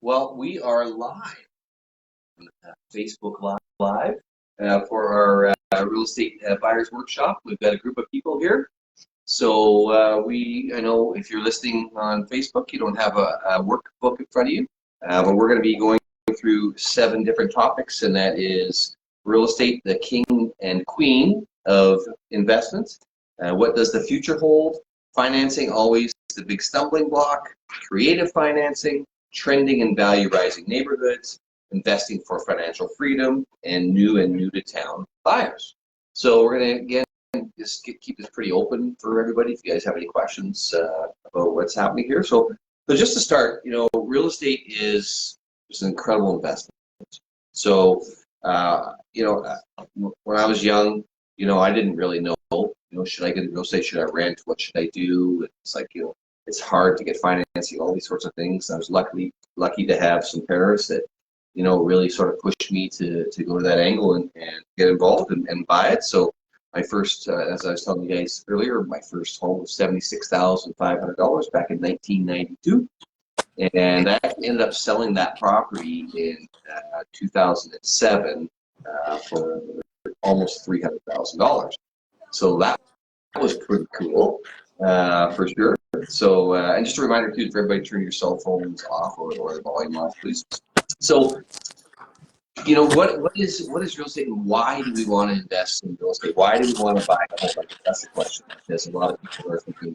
Well, we are live, Facebook Live for our real estate buyers workshop. We've got a group of people here. So I know if you're listening on Facebook, you don't have a workbook in front of you, but we're going to be going through 7 different topics, and that is real estate, the king and queen of investments. What does the future hold? Financing, always the big stumbling block. Creative financing. Trending and value rising neighborhoods, investing for financial freedom, and new to town buyers. So we're going to again just keep this pretty open for everybody. If you guys have any questions about what's happening here, so just to start, real estate is just an incredible investment. So when I was young, I didn't really know. Should I get into real estate? Should I rent? What should I do? It's like it's hard to get financing, all these sorts of things. I was lucky to have some parents that, really sort of pushed me to go to that angle and get involved and buy it. So my first, as I was telling you guys earlier, my first home was $76,500 back in 1992. And I ended up selling that property in 2007 for almost $300,000. So that was pretty cool, for sure. So, and just a reminder too, for everybody, turn your cell phones off or the volume off, please. So, what is real estate, and why do we want to invest in real estate? Why do we want to buy a home? That's the question. Because a lot of people are thinking,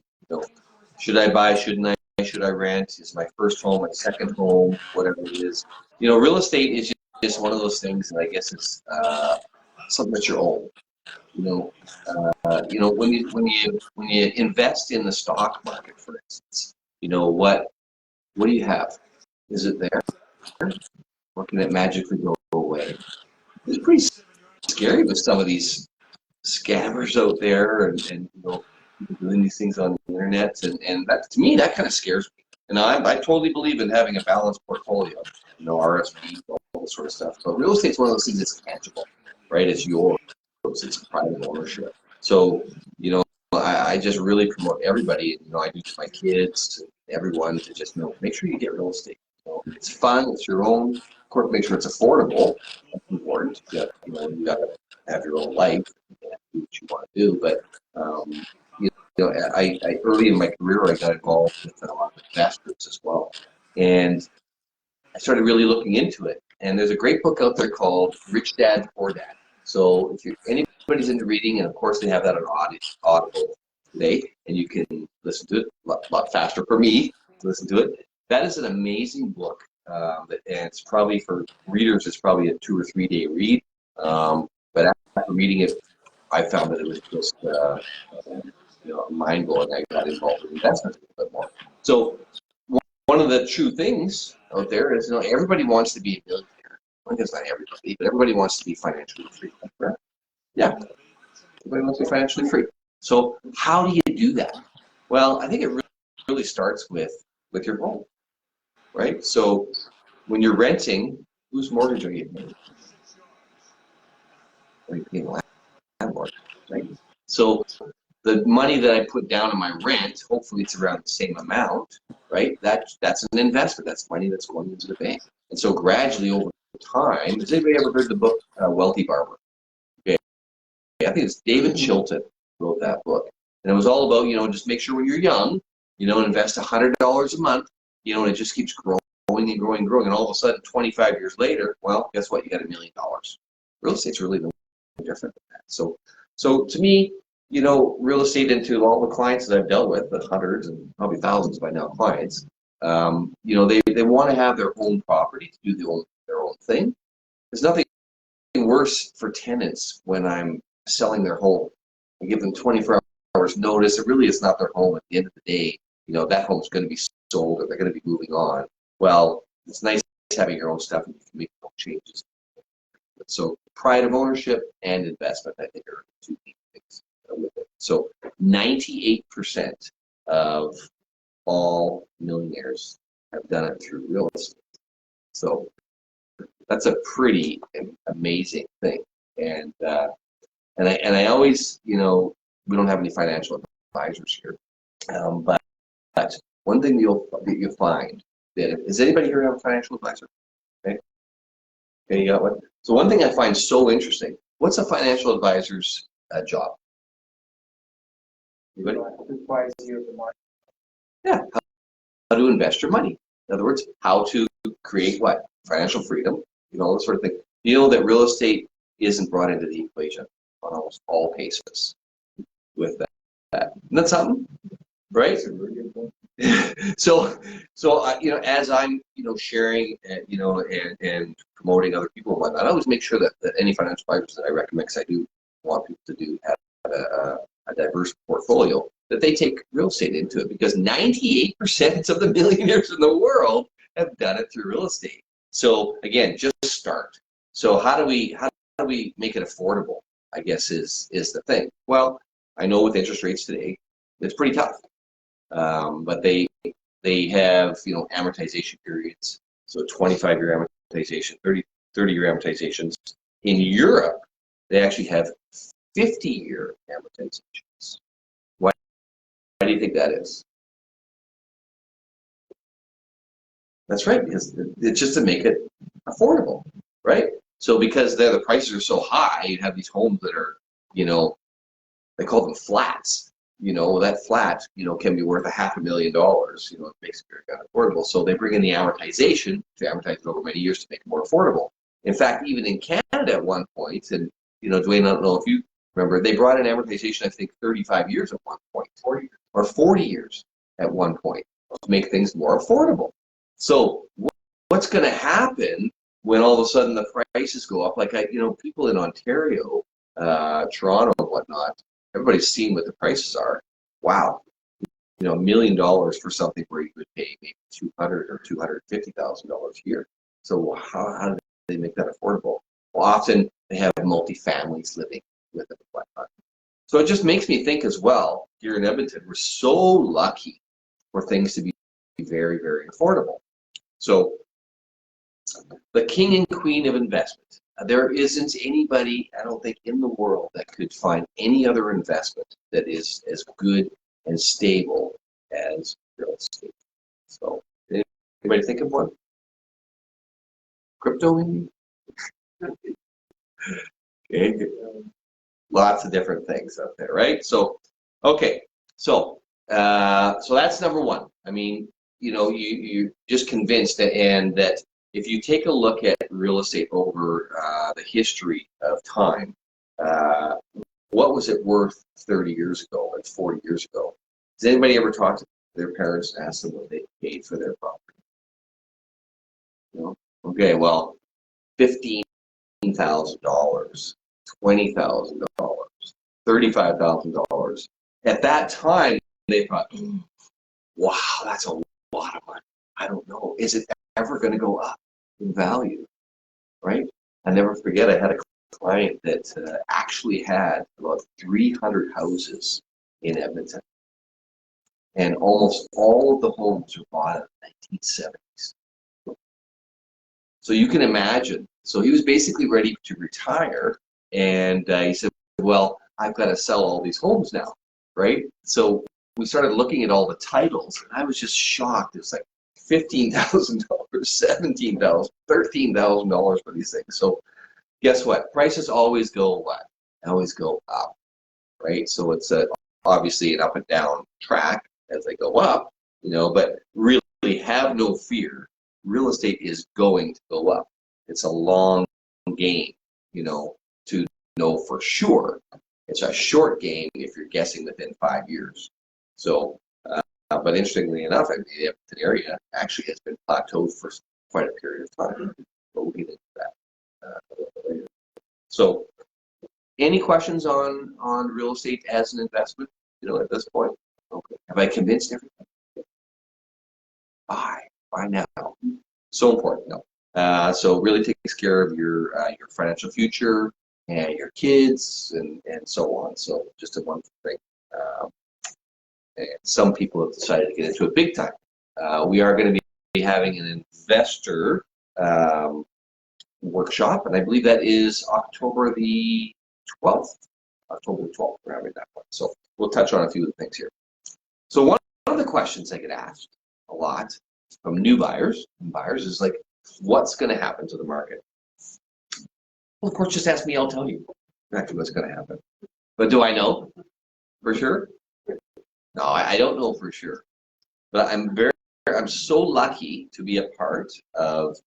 should I buy? Shouldn't I? Should I rent? Is my first home, my second home, whatever it is? Real estate is just one of those things, and I guess it's something that you own. When you invest in the stock market, for instance, what do you have? Is it there? Or can it magically go away? It's pretty scary with some of these scammers out there and people doing these things on the internet, and that, to me, that kind of scares me. And I totally believe in having a balanced portfolio, RSP, all this sort of stuff. But real estate's one of those things that's tangible, right? It's yours. It's private ownership. So, I just really promote everybody, I do to my kids, to everyone, to just make sure you get real estate. It's fun, it's your own. Of course, make sure it's affordable. That's important. You got to have your own life and do what you want to do. But, I early in my career, I got involved with a lot of investors as well. And I started really looking into it. And there's a great book out there called Rich Dad, Poor Dad. So if anybody's into reading, and of course they have that on Audible today, and you can listen to it a lot faster for me to listen to it. That is an amazing book, and it's probably for readers, it's probably a 2 or 3 day read. But after reading it, I found that it was just mind blowing. I got involved in investments a little bit more. So one of the true things out there is everybody wants to be a millionaire. I guess not everybody, but everybody wants to be financially free, right? Yeah, everybody wants to be financially free. So how do you do that? Well, I think it really starts with your home, right? So when you're renting, whose mortgage are you paying? Are you paying the landlord, right? So the money that I put down in my rent, hopefully it's around the same amount, right? That's an investment. That's money that's going into the bank. And so gradually over time, has anybody ever heard the book Wealthy Barber? Okay, I think it's David Chilton wrote that book, and it was all about just make sure when you're young, invest $100 a month, and it just keeps growing and growing and growing, and all of a sudden 25 years later, well, guess what? You got $1 million. Real estate's really no different than that. So to me, real estate, and to all the clients that I've dealt with, the hundreds and probably thousands by now clients, they want to have their own property to do their own thing. There's nothing worse for tenants when I'm selling their home. I give them 24 hours notice. It really is not their home. At the end of the day, that home's going to be sold or they're going to be moving on. Well, it's nice having your own stuff and you can make your own changes. So pride of ownership and investment, I think, are two key things with it. So 98% of all millionaires have done it through real estate. So that's a pretty amazing thing. And I always, we don't have any financial advisors here, but one thing you'll find bit. Is anybody here have a financial advisor? Okay. Okay, you got one. So one thing I find so interesting, what's a financial advisor's job? Anybody? Advise you of the market. Yeah, how to invest your money. In other words, how to create what? Financial freedom, you know, that sort of thing. You know that real estate isn't brought into the equation on almost all cases with that. Isn't that something? Right? So you know, as I'm, you know, sharing, you know, and promoting other people and whatnot, I always make sure that any financial advisors that I recommend, because I do want people to do have a diverse portfolio, that they take real estate into it, because 98% of the millionaires in the world have done it through real estate. So again, just start. So how do we make it affordable, I guess is the thing. Well, I know with interest rates today, it's pretty tough. But they have, you know, amortization periods. So 25-year amortization, 30-year amortizations. In Europe, they actually have 50-year amortizations. Why do you think that is? That's right, because it's just to make it affordable, right? So because the prices are so high, you have these homes that are, you know, they call them flats. You know, that flat, you know, can be worth $500,000. You know, it makes it very kind of affordable. So they bring in the amortization to amortize it over many years to make it more affordable. In fact, even in Canada at one point, and, you know, Dwayne, I don't know if you remember, they brought in amortization, I think, 35 years at one point, 40 or 40 years at one point to make things more affordable. So what's going to happen when all of a sudden the prices go up? Like, you know, people in Ontario, Toronto and whatnot, everybody's seen what the prices are. Wow, you know, $1 million for something where you would pay maybe $200,000 or $250,000 a year. So how do they make that affordable? Well, often they have multi-families living with them and whatnot. So it just makes me think as well. Here in Edmonton, we're so lucky for things to be very, very affordable. So the king and queen of investment. There isn't anybody, I don't think, in the world that could find any other investment that is as good and stable as real estate. So, anybody think of one? Crypto, maybe? Okay. Lots of different things out there, right? So, okay. So that's number one. I mean, you know, you just convinced that if you take a look at real estate over the history of time, what was it worth 30 years ago and 40 years ago? Has anybody ever talked to their parents and asked them what they paid for their property? No? Okay, well, $15,000, $20,000, $35,000. At that time, they thought, wow, that's a lot of money. I don't know. Is it ever going to go up in value? Right? I never forget, I had a client that actually had about 300 houses in Edmonton. And almost all of the homes were bought in the 1970s. So you can imagine. So he was basically ready to retire. And he said, well, I've got to sell all these homes now, right? So we started looking at all the titles, and I was just shocked. It was like $15,000, $17,000, $13,000 for these things. So guess what? Prices always go what? Always go up, right? So it's obviously an up and down track as they go up, you know, but really have no fear. Real estate is going to go up. It's a long game, you know, to know for sure. It's a short game if you're guessing within 5 years. So, but interestingly enough, I mean, the Edmonton area actually has been plateaued for quite a period of time. But we'll get into that a little bit later. So, any questions on real estate as an investment? You know, at this point, okay. Have I convinced everyone? Buy now. So important. No. So really takes care of your financial future and your kids and so on. So just a wonderful thing. And some people have decided to get into it big time. We are going to be having an investor workshop, and I believe that is October the 12th. October the 12th, we're having that one. So we'll touch on a few of the things here. So one of the questions I get asked a lot from new buyers. And buyers is like, what's going to happen to the market? Well, of course, just ask me, I'll tell you exactly what's going to happen. But do I know for sure? No, I don't know for sure. But I'm so lucky to be a part of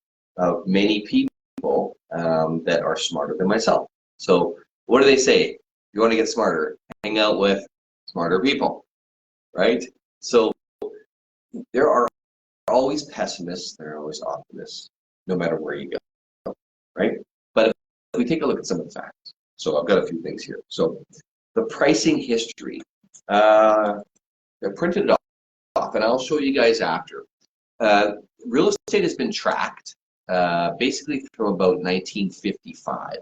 many people that are smarter than myself. So what do they say? You want to get smarter, hang out with smarter people, right? So there are always pessimists, there are always optimists, no matter where you go, right? But if we take a look at some of the facts, so I've got a few things here. So the pricing history, they're printed off, and I'll show you guys after. Real estate has been tracked basically from about 1955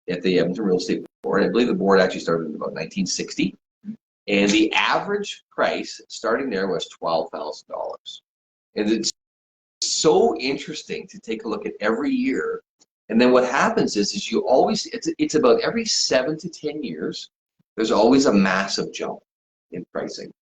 at the Edmonton Real Estate Board. I believe the board actually started in about 1960. And the average price starting there was $12,000. And it's so interesting to take a look at every year. And then what happens is you always, it's about every 7 to 10 years, there's always a massive jump in pricing.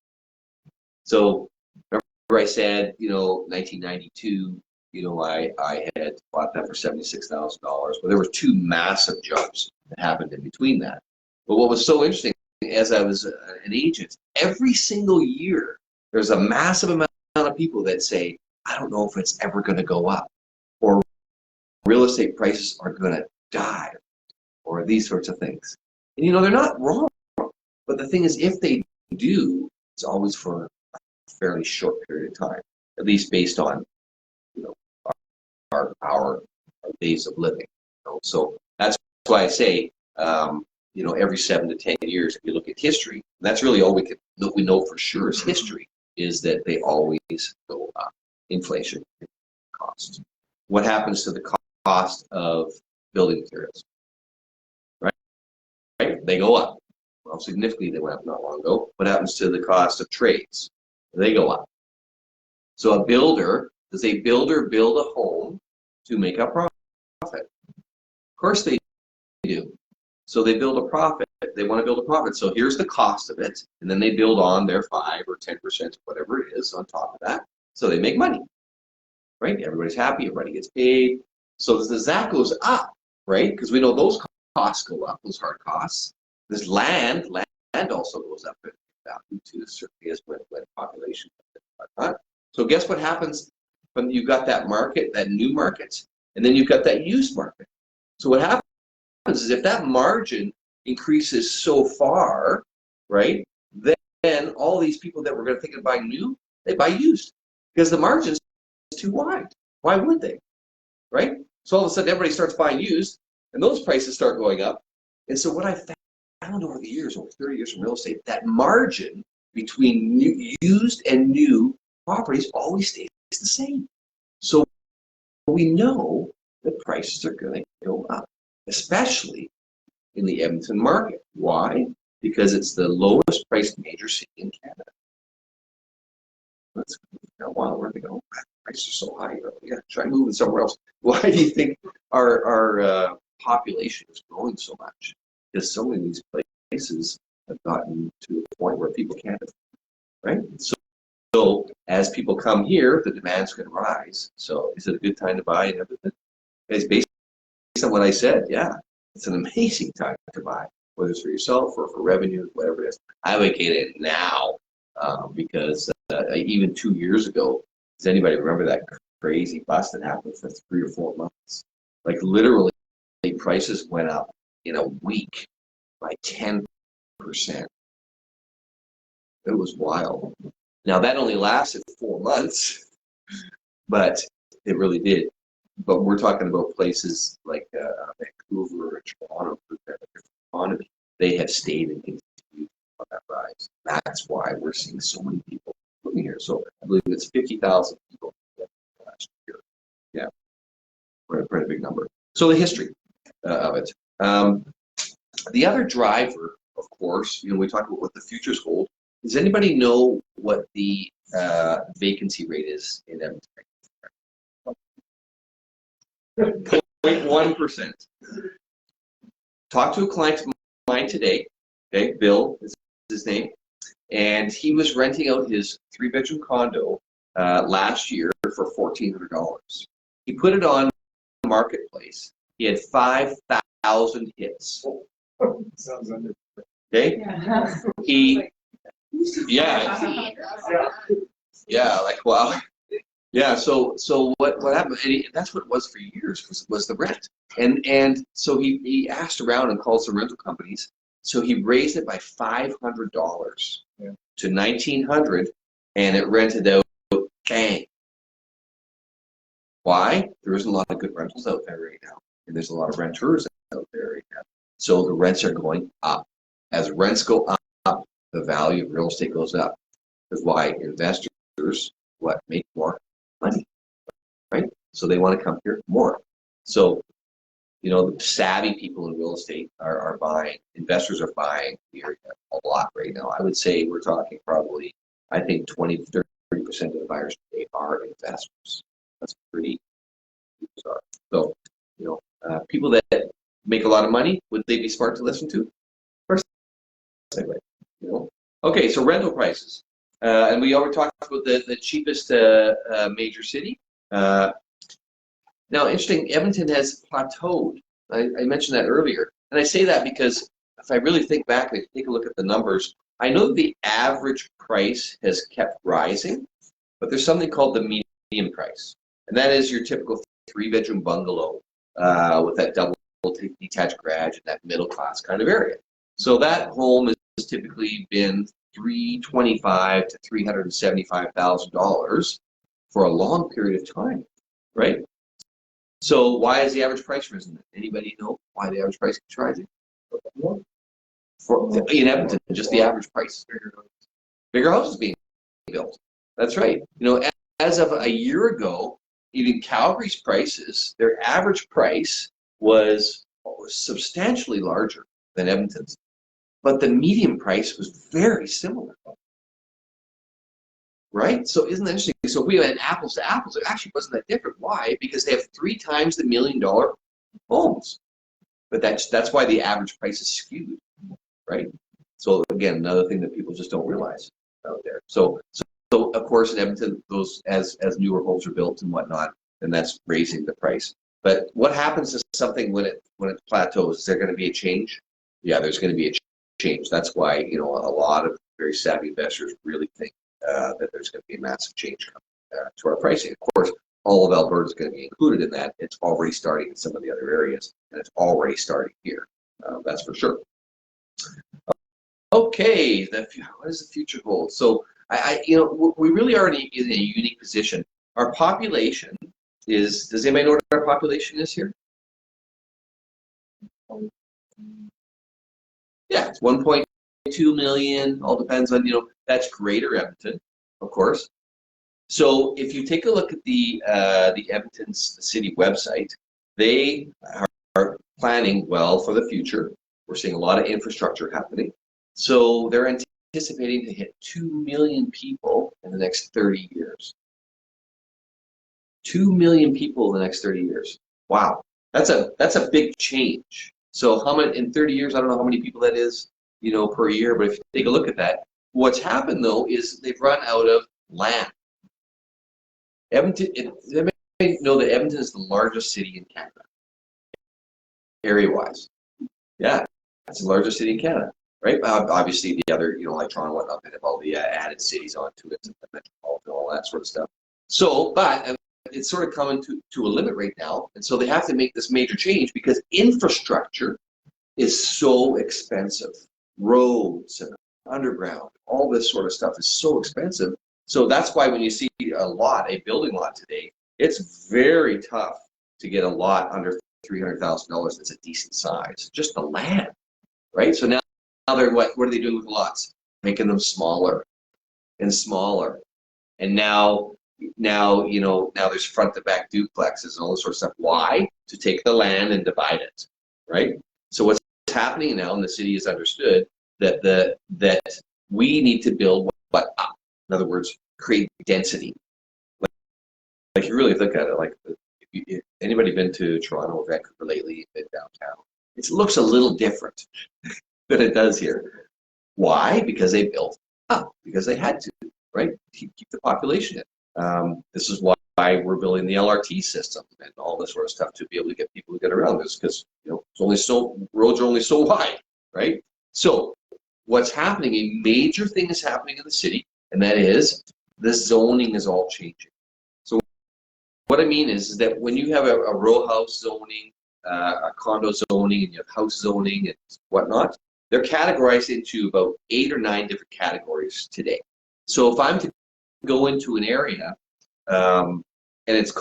So remember I said, 1992, I had bought that for $76,000. Well, there were 2 massive jumps that happened in between that. But what was so interesting, as I was an agent, every single year, there's a massive amount of people that say, I don't know if it's ever going to go up, or real estate prices are going to die, or these sorts of things. And they're not wrong, but the thing is, if they do, it's always for a fairly short period of time, at least based on our days of living. So that's why I say, every 7 to 10 years, if you look at history, that's really all we know for sure is history, is that they always go up. Inflation costs. What happens to the cost of building materials? Right? They go up. Well, significantly, they went up not long ago. What happens to the cost of trades? They go up. So a builder, does a builder build a home to make a profit? Of course they do. So they build a profit. They want to build a profit. So here's the cost of it, and then they build on their 5 or 10%, whatever it is, on top of that. So they make money, right? Everybody's happy. Everybody gets paid. So as that goes up, right? Because we know those costs go up, those hard costs. This land also goes up in value too, certainly as when population. So guess what happens when you've got that market, that new market, and then you've got that used market. So what happens is if that margin increases so far, right, then all these people that were going to think of buying new, they buy used because the margin is too wide. Why would they, right? So all of a sudden everybody starts buying used, and those prices start going up. And so what I found over the years, over 30 years in real estate, that margin between used and new properties always stays the same. So we know that prices are going to go up, especially in the Edmonton market. Why? Because it's the lowest priced major city in Canada. That's a while where they go. Prices are so high. Yeah, try moving somewhere else. Why do you think our population is growing so much? Because so many of these places have gotten to a point where people can't, right? So as people come here, the demand's going to rise. So is it a good time to buy and everything? It's based on what I said. Yeah, it's an amazing time to buy, whether it's for yourself or for revenue, whatever it is. I would get it now because even 2 years ago, does anybody remember that crazy bust that happened for 3 or 4 months? Like literally, prices went up in a week by 10%. It was wild. Now that only lasted 4 months, but it really did. But we're talking about places like Vancouver or Toronto, economy. They have stayed and continued on that rise. That's why we're seeing so many people moving here. So I believe it's 50,000 people last year. Yeah, quite a big number. So the history of it. The other driver, of course, we talk about what the futures hold. Does anybody know what the vacancy rate is in Edmonton? 0.1%. Talked to a client of mine today. Okay, Bill is his name, and he was renting out his 3-bedroom condo last year for $1,400. He put it on the marketplace. He had 5,000 hits. Sounds under. Okay. Yeah. He, yeah, like wow. Yeah. So what happened? And that's what it was for years was the rent. And so he asked around and called some rental companies. So he raised it by $500 to $1,900, and it rented out. Bang. Why? There isn't a lot of good rentals out there right now, and there's a lot of renters out there right now. So the rents are going up. As rents go up, the value of real estate goes up. That's why investors make more money, right? So they want to come here more. So the savvy people in real estate are buying. Investors are buying here a lot right now. I would say we're talking probably, I think 20 to 30% of the buyers today are investors. That's pretty bizarre. So, people that make a lot of money, would they be smart to listen to? Of course they would. Okay, so rental prices. And we already talked about the cheapest major city. Now, interesting, Edmonton has plateaued. I mentioned that earlier. And I say that because if I really think back and take a look at the numbers, I know that the average price has kept rising, but there's something called the median price. And that is your typical 3-bedroom bungalow with that double detached garage in that middle class kind of area. So that home has typically been $325,000 to $375,000 for a long period of time, right? So why is the average price risen? Anybody know why the average price is rising? In Edmonton, just the average price. Bigger houses being built. That's right. As of a year ago, even Calgary's prices, their average price was substantially larger than Edmonton's, but the median price was very similar. Right? So isn't that interesting? So if we went apples to apples, it actually wasn't that different. Why? Because they have 3 times the $1 million homes. But that's why the average price is skewed, right? So again, another thing that people just don't realize out there. So of course in Edmonton, those as newer homes are built and whatnot, and that's raising the price. But what happens to something when it plateaus? Is there going to be a change? Yeah, there's going to be a change. That's why a lot of very savvy investors really think that there's going to be a massive change coming to our pricing. Of course, all of Alberta is going to be included in that. It's already starting in some of the other areas, and it's already starting here. That's for sure. Okay, what does the future hold? So, we really are in a unique position. Our population is. Does anybody know what our population is here? Yeah, it's 1.2 million. All depends on that's Greater Edmonton, of course. So if you take a look at the Edmonton City website, they are planning well for the future. We're seeing a lot of infrastructure happening. So they're anticipating to hit 2 million people in the next 30 years. 2 million people in the next 30 years. Wow, that's a big change. So how many in 30 years? I don't know how many people that is, per year. But if you take a look at that, what's happened though is they've run out of land. Edmonton. Everybody know that Edmonton is the largest city in Canada, area-wise. Yeah, it's the largest city in Canada, right? Obviously, the other, like Toronto, whatnot, they have all the added cities onto it, the metropolitan, all that sort of stuff. So, but it's sort of coming to a limit right now, and so they have to make this major change because infrastructure is so expensive. Roads and underground, all this sort of stuff is so expensive. So that's why when you see a building lot today, it's very tough to get a lot under $300,000 that's a decent size. Just the land, right? So now they're what are they doing with the lots? Making them smaller and smaller. And now there's front to back duplexes and all this sort of stuff. Why? To take the land and divide it, right? So what's happening now, and the city has understood that we need to build what up. In other words, create density. Like you really look at it, like if anybody been to Toronto or Vancouver lately, been downtown, it looks a little different than it does here. Why? Because they built up, because they had to, right? Keep the population in. This is why we're building the LRT system and all this sort of stuff to be able to get people to get around this, because it's only roads are only so wide, right? So what's happening, a major thing is happening in the city, and that is the zoning is all changing. So what I mean is that when you have a row house zoning, a condo zoning, and you have house zoning and whatnot, they're categorized into about 8 or 9 different categories today. So if I'm to go into an area, and it's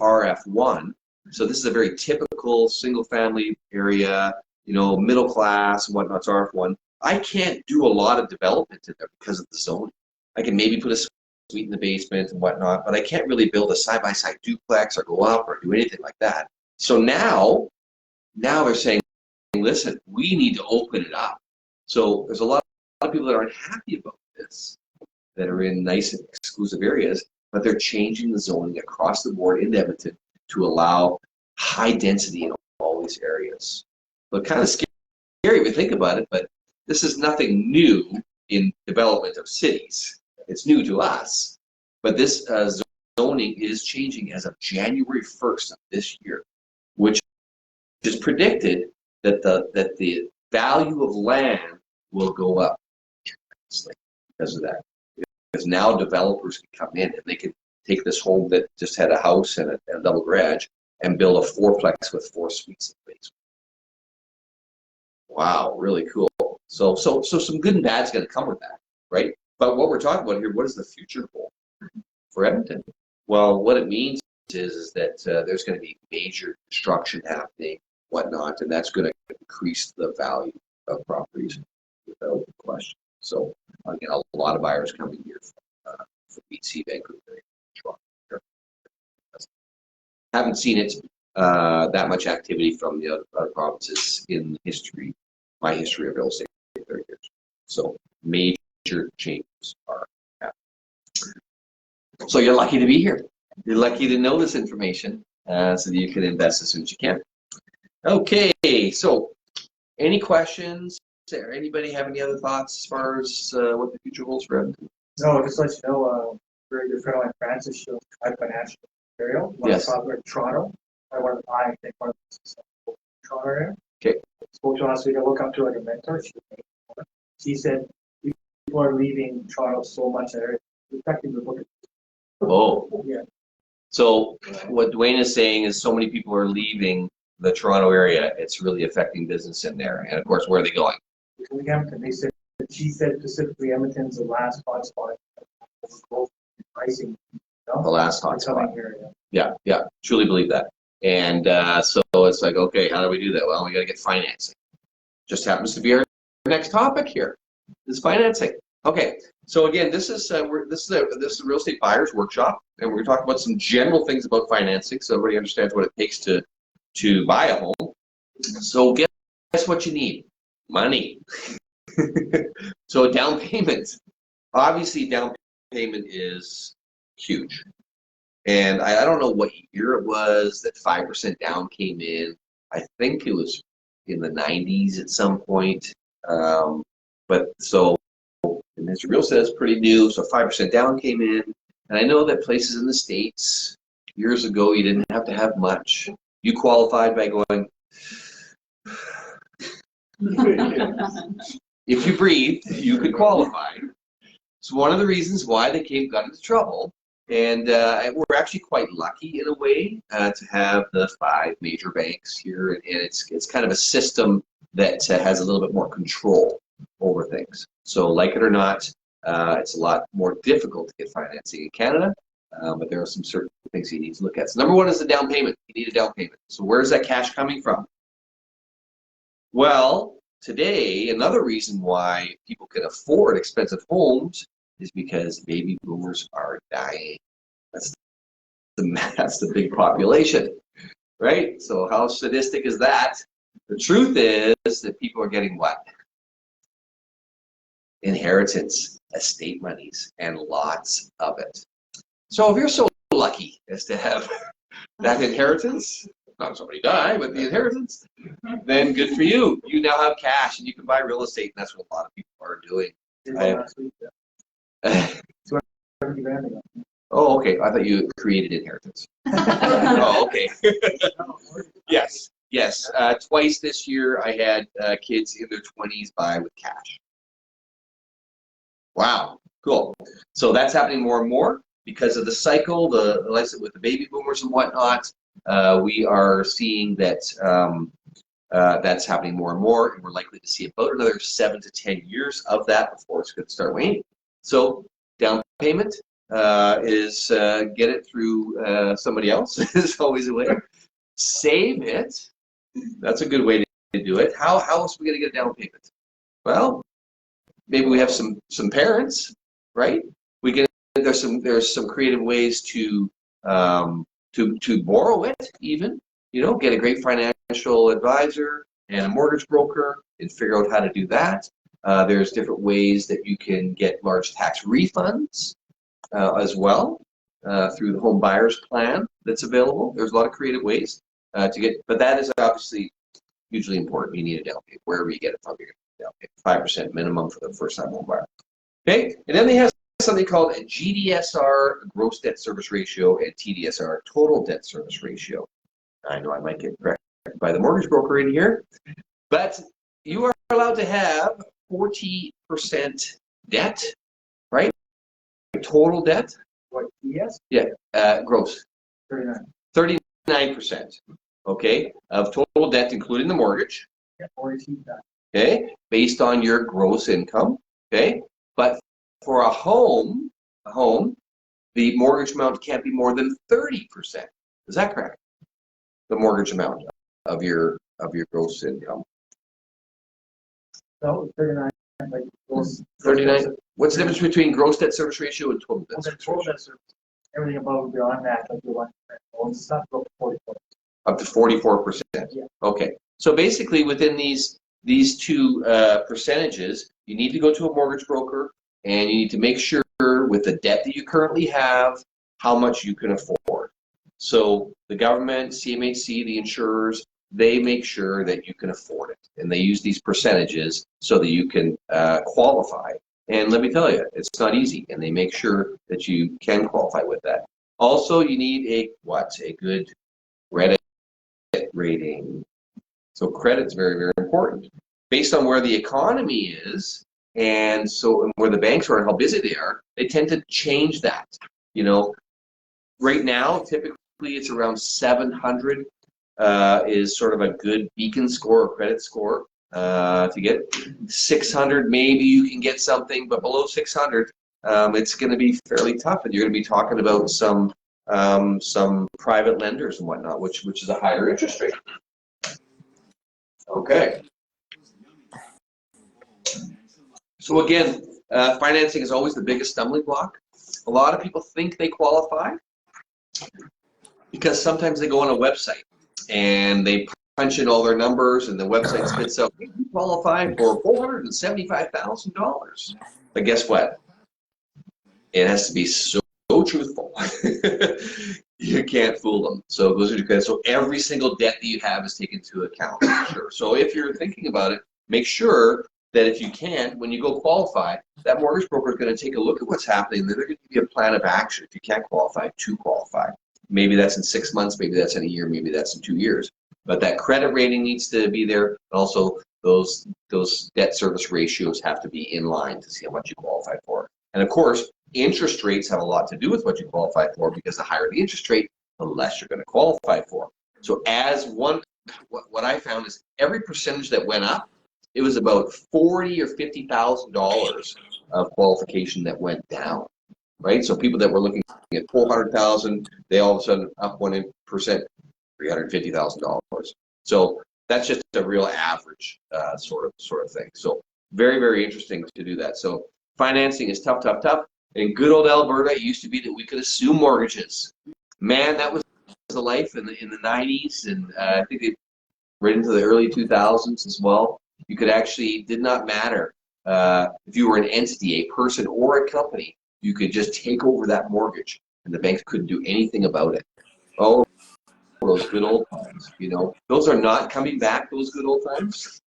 RF1, so this is a very typical single-family area, middle class and whatnot. It's RF1. I can't do a lot of development in there because of the zoning. I can maybe put a suite in the basement and whatnot, but I can't really build a side-by-side duplex or go up or do anything like that. So now they're saying, listen, we need to open it up. So there's a lot of people that aren't happy about this, that are in nice and exclusive areas, but they're changing the zoning across the board in Edmonton to allow high density in all these areas. So kind of scary if you think about it, but this is nothing new in development of cities. It's new to us, but this zoning is changing as of January 1st of this year, which is predicted that the value of land will go up because of that. Because now developers can come in and they can take this home that just had a house and a double garage and build a 4-plex with 4 suites in the basement. Wow, really cool. So some good and bad's going to come with that, right? But what we're talking about here, what does the future hold for Edmonton? Well, what it means is that there's going to be major construction happening, whatnot, and that's going to increase the value of properties without question. So again, a lot of buyers coming here from BC, Vancouver, Toronto. Haven't seen it that much activity from the other provinces in my history of real estate, 30 years. So major changes are happening. So you're lucky to be here. You're lucky to know this information so that you can invest as soon as you can. Okay, so any questions? Anybody have any other thoughts as far as what the future holds for Edmonton? No, just let you know, very good friend of mine, Francis, she was financial Ontario, one of the Toronto. I wanted to buy, I think, one of the Toronto area. Okay. Spoke to us, so you can look up to like a mentor. She said people are leaving Toronto so much that it's affecting the book. Oh. Yeah. So what Dwayne is saying is so many people are leaving the Toronto area, it's really affecting business in there. And of course, where are they going? Edmonton. She said specifically Edmonton's the last hotspot for pricing. The last hotspot. Here, yeah, truly believe that. And so it's like, okay, how do we do that? Well, we got to get financing. Just happens to be our next topic here. Is financing. Okay, so again, this is the Real Estate Buyers Workshop, and we're going to talk about some general things about financing, so everybody understands what it takes to buy a home. So guess what you need? Money. So down payment. Obviously, down payment is huge. And I don't know what year it was that 5% down came in. I think it was in the 90s at some point. But so, and Mr. Real says pretty new, so 5% down came in. And I know that places in the States, years ago, you didn't have to have much. You qualified by going, if you breathe, you could qualify. It's one of the reasons why they got into trouble. And we're actually quite lucky in a way to have the 5 major banks here, and it's kind of a system that has a little bit more control over things. So like it or not, it's a lot more difficult to get financing in Canada, but there are some certain things you need to look at. So number 1 is the down payment. You need a down payment. So where's that cash coming from? Well, today, another reason why people can afford expensive homes is because baby boomers are dying. That's the big population, right? So how sadistic is that? The truth is that people are getting what? Inheritance, estate monies, and lots of it. So if you're so lucky as to have that inheritance, not somebody die, but the inheritance, then good for you. You now have cash and you can buy real estate, and that's what a lot of people are doing. Oh, okay. I thought you created inheritance. Oh, okay. Yes, yes. Twice this year, I had kids in their 20s buy with cash. Wow, cool. So that's happening more and more because of the cycle, with the baby boomers and whatnot. We are seeing that that's happening more and more, and we're likely to see about another 7 to 10 years of that before it's going to start waning. So down payment is get it through somebody else is always a way. Save it. That's a good way to do it. How else are we going to get a down payment? Well, maybe we have some parents, right? We get there's some creative ways to borrow it even. You know, get a great financial advisor and a mortgage broker and figure out how to do that. There's different ways that you can get large tax refunds as well through the home buyers plan that's available. There's a lot of creative ways to get, but that is obviously hugely important. You need a down payment wherever you get it from. You're going to down payment 5% minimum for the first-time home buyer. Okay, and then they have something called a GDSR, gross debt service ratio, and TDSR, total debt service ratio. I know I might get corrected by the mortgage broker in here, but you are allowed to have 40% debt, right? Total debt. What, yes? Yeah, gross. 39. 39%, okay, of total debt, including the mortgage. Yeah, or exceed that. Okay, based on your gross income. Okay, but for a home, the mortgage amount can't be more than 30%. Is that correct? The mortgage amount of your gross income. No, 39. Like gross, 39. What's the difference between gross debt service ratio and total debt service ratio? Everything above and beyond that, like your 1%, it's not up to 44. Up to 44%. Yeah. Okay. So basically, within these two percentages, you need to go to a mortgage broker, and you need to make sure with the debt that you currently have, how much you can afford. So the government, CMHC, the insurers, they make sure that you can afford it, and they use these percentages so that you can qualify. And let me tell you, it's not easy, and they make sure that you can qualify with that. Also, you need a good credit rating. So credit's very, very important. Based on where the economy is, and where the banks are and how busy they are, they tend to change that. You know, right now, typically it's around 700 is sort of a good beacon score or credit score to get. 600, maybe you can get something, but below 600, it's going to be fairly tough, and you're going to be talking about some private lenders and whatnot, which is a higher interest rate. Okay. So again, financing is always the biggest stumbling block. A lot of people think they qualify because sometimes they go on a website and they punch in all their numbers, and the website spits out, you qualify for $475,000. But guess what? It has to be so truthful. You can't fool them. So those are your credit. So every single debt that you have is taken into account. Sure. So if you're thinking about it, make sure that if you can, when you go qualify, that mortgage broker is going to take a look at what's happening, and then they're going to give you a plan of action if you can't qualify to qualify. Maybe that's in 6 months, maybe that's in a year, maybe that's in 2 years. But that credit rating needs to be there, and also those debt service ratios have to be in line to see how much you qualify for. And of course, interest rates have a lot to do with what you qualify for, because the higher the interest rate, the less you're going to qualify for. So what I found is every percentage that went up, it was about $40,000 or $50,000 of qualification that went down, right? So people that were looking at $400,000, they all of a sudden up 1%, $350,000. So that's just a real average sort of thing. So very, very interesting to do that. So financing is tough. In good old Alberta, it used to be that we could assume mortgages. Man, that was the life in the 90s, and I think it right into the early 2000s as well. You could actually, did not matter if you were an entity, a person, or a company, you could just take over that mortgage, and the banks couldn't do anything about it. Oh, those good old times, you know. Those are not coming back, those good old times.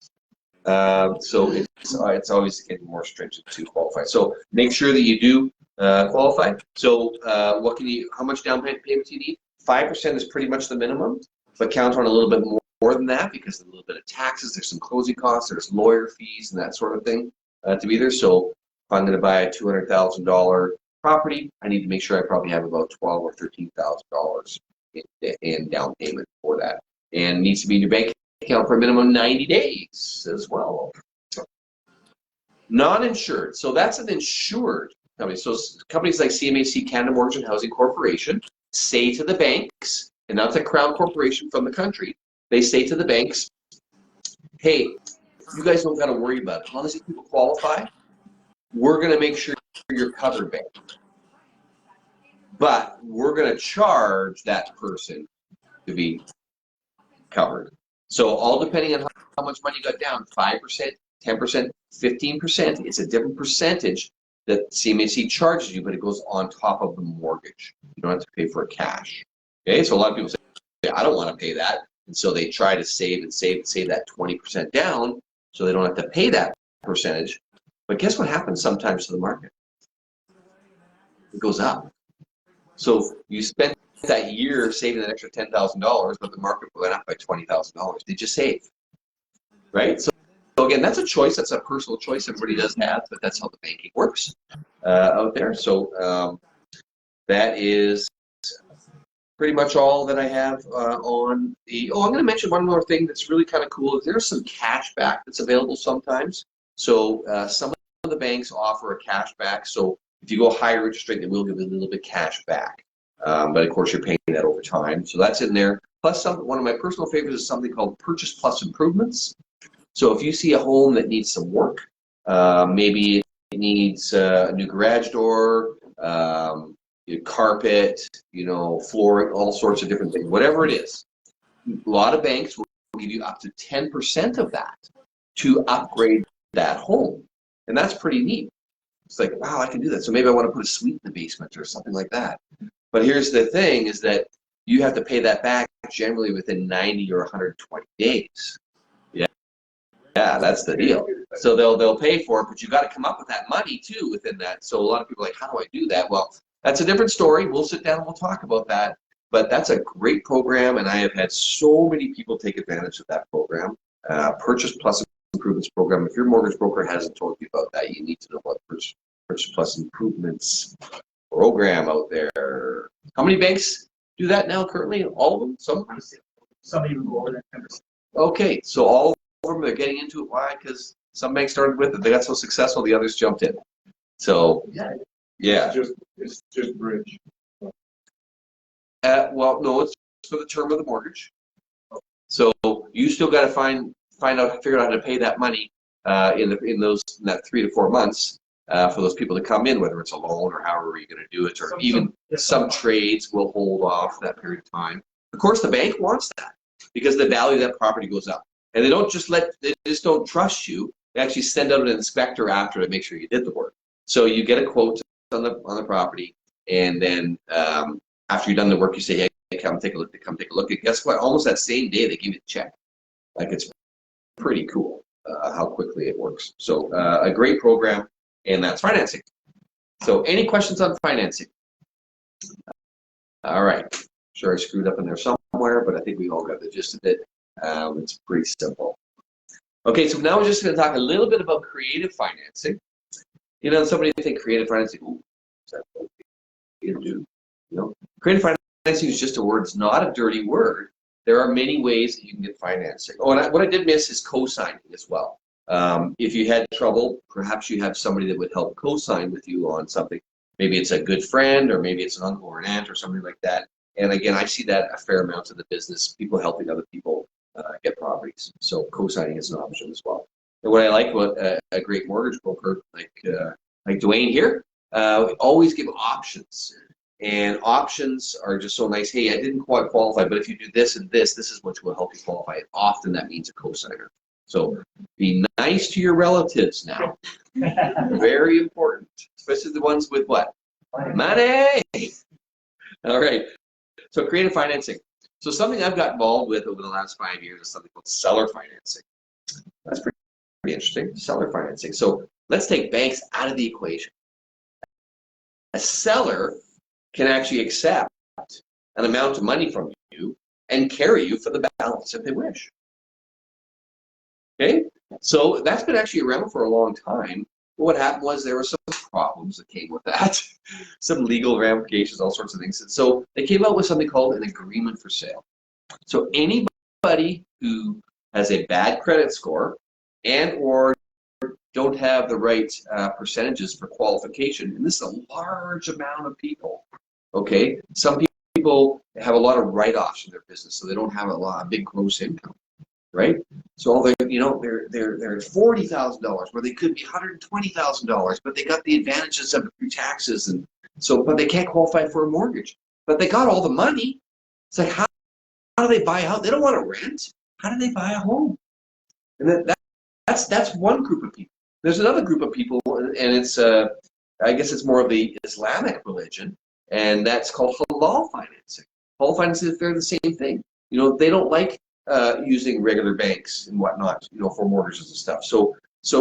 So it's always getting more stringent to qualify. So make sure that you do qualify. So what can you? How much down payment do you need? 5% is pretty much the minimum, but count on a little bit more than that because there's a little bit of taxes. There's some closing costs. There's lawyer fees and that sort of thing to be there. So if I'm going to buy a $200,000 property, I need to make sure I probably have about $12,000 or $13,000 in down payment for that, and needs to be in your bank account for a minimum 90 days as well. Non-insured, so that's an insured company. So companies like CMHC, Canada Mortgage and Housing Corporation, say to the banks, and that's a crown corporation from the country, they say to the banks, hey, you guys don't got to worry about it. As long as these people qualify, we're going to make sure you're covered, bank. But we're going to charge that person to be covered. So all depending on how much money you got down, 5%, 10%, 15%, it's a different percentage that CMHC charges you, but it goes on top of the mortgage. You don't have to pay for it cash. Okay, so a lot of people say, I don't want to pay that. And so they try to save and save and save that 20% down so they don't have to pay that percentage. But guess what happens sometimes to the market? It goes up. So you spent that year saving an extra $10,000, but the market went up by $20,000. Did you save? Right? So again, that's a choice. That's a personal choice everybody does have, but that's how the banking works out there. So that is pretty much all that I have on the. Oh, I'm going to mention one more thing that's really kind of cool. There's some cash back that's available sometimes. So some of the banks offer a cash back. So if you go higher interest rate, they will give you a little bit cash back. But of course, you're paying that over time. So that's in there. Plus, one of my personal favorites is something called Purchase Plus Improvements. So if you see a home that needs some work, maybe it needs a new garage door, carpet, flooring, all sorts of different things, whatever it is. A lot of banks will give you up to 10% of that to upgrade that home. And that's pretty neat. It's like, wow, I can do that. So maybe I want to put a suite in the basement or something like that. But here's the thing is that you have to pay that back generally within 90 or 120 days. Yeah, that's the deal. So they'll pay for it, but you got to come up with that money too within that. So a lot of people are like, how do I do that? Well, that's a different story. We'll sit down and we'll talk about that. But that's a great program, and I have had so many people take advantage of that program. Purchase Plus Improvements program. If your mortgage broker hasn't told you about that, you need to know about Purchase Plus Improvements program out there. How many banks do that now currently? All of them? Some even go over that 10%. Okay, so all of them are getting into it. Why? Because some banks started with it. They got so successful, the others jumped in. So, yeah. It's just bridge. Well, no, it's for the term of the mortgage. So you still got to figure out how to pay that money in that 3 to 4 months for those people to come in, whether it's a loan or however you're going to do it, or even some trades will hold off that period of time. Of course, the bank wants that because the value of that property goes up, and they just don't trust you. They actually send out an inspector after to make sure you did the work. So you get a quote on the property, and then after you've done the work, you say, hey, come take a look. Come take a look. And guess what? Almost that same day, they give you the check. Like, it's pretty cool how quickly it works. So a great program, and that's financing. So any questions on financing? All right. Sure, I screwed up in there somewhere, but I think we all got the gist of it. It's pretty simple. Okay, so now we're just going to talk a little bit about creative financing. Somebody think creative financing. Ooh, is that what you do? Creative financing is just a word. It's not a dirty word. There are many ways that you can get financing. Oh, and what I did miss is co-signing as well. If you had trouble, perhaps you have somebody that would help co-sign with you on something. Maybe it's a good friend, or maybe it's an uncle or an aunt or something like that. And again, I see that a fair amount in the business, people helping other people get properties. So co-signing is an option as well. And what I like about a great mortgage broker like Dwayne here, always give options. And options are just so nice. Hey, I didn't quite qualify, but if you do this and this is what will help you qualify. And often that means a co-signer. So be nice to your relatives now. Very important, especially the ones with what? Money. All right. So creative financing. So something I've got involved with over the last 5 years is something called seller financing. That's pretty interesting, seller financing. So let's take banks out of the equation. A seller can actually accept an amount of money from you and carry you for the balance if they wish. Okay, so that's been actually around for a long time. But what happened was there were some problems that came with that, some legal ramifications, all sorts of things. And so they came out with something called an agreement for sale. So anybody who has a bad credit score and or don't have the right percentages for qualification, and this is a large amount of people, okay? Some people have a lot of write-offs in their business, so they don't have a big gross income, right? So all they're $40,000, where they could be $120,000, but they got the advantages of it through taxes, and so, but they can't qualify for a mortgage. But they got all the money. It's like, how do they buy out? They don't want to rent. How do they buy a home? And that's one group of people. There's another group of people, and it's I guess it's more of the Islamic religion, and that's called halal financing. Halal financing, they're the same thing. You know, they don't like using regular banks and whatnot, you know, for mortgages and stuff. So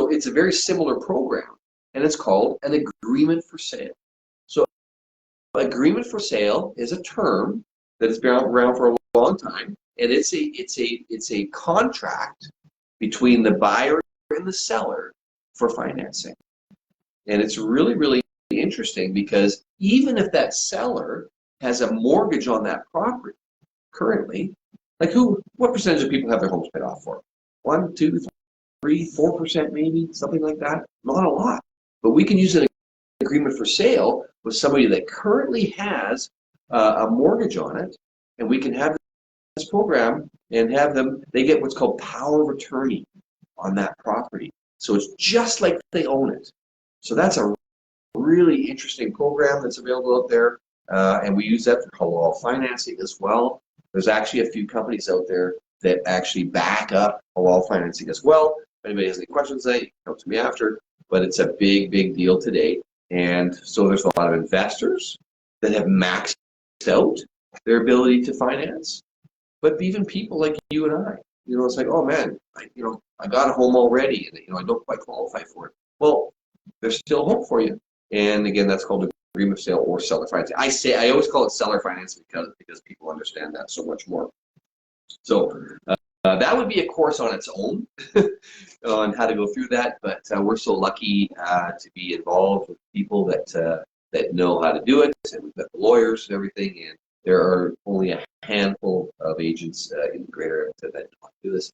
it's a very similar program, and it's called an agreement for sale. So agreement for sale is a term that has been around for a long time, and it's a contract between the buyer and the seller for financing. And it's really, really interesting because even if that seller has a mortgage on that property currently, like what percentage of people have their homes paid off for? 1, 2, 3, 4% maybe, something like that? Not a lot. But we can use an agreement for sale with somebody that currently has a mortgage on it, and we can have this program and have them, they get what's called power of attorney on that property. So it's just like they own it. So that's a really interesting program that's available out there, and we use that for halal financing as well. There's actually a few companies out there that actually back up halal financing as well. If anybody has any questions, they can come to me after, but it's a big, big deal today. And so there's a lot of investors that have maxed out their ability to finance, but even people like you and I, you know, it's like, oh man, I got a home already, and I don't quite qualify for it. Well, there's still hope for you. And again, that's called agreement of sale or seller financing. I always call it seller financing because people understand that so much more. So that would be a course on its own on how to go through that. But we're so lucky to be involved with people that know how to do it, and we've got the lawyers and everything. And there are only a handful of agents in the greater Edmonton that know how to do this.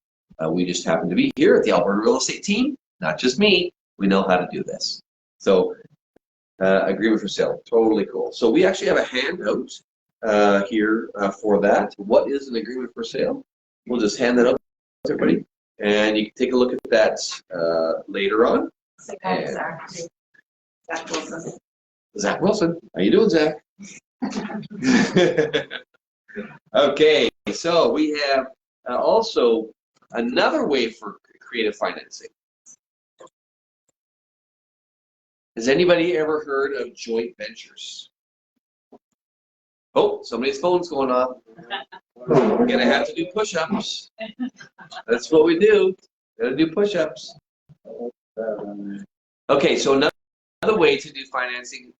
We just happen to be here at the Alberta Real Estate Team, not just me. We know how to do this. So agreement for sale, totally cool. So we actually have a handout here for that. What is an agreement for sale? We'll just hand that out to everybody, and you can take a look at that later on. Zach Wilson. Zach Wilson, how you doing, Zach? Okay, so we have also another way for creative financing. Has anybody ever heard of joint ventures? Oh, somebody's phone's going off. We're gonna have to do push-ups. That's what we do. Gotta do push-ups. Okay, so another way to do financing,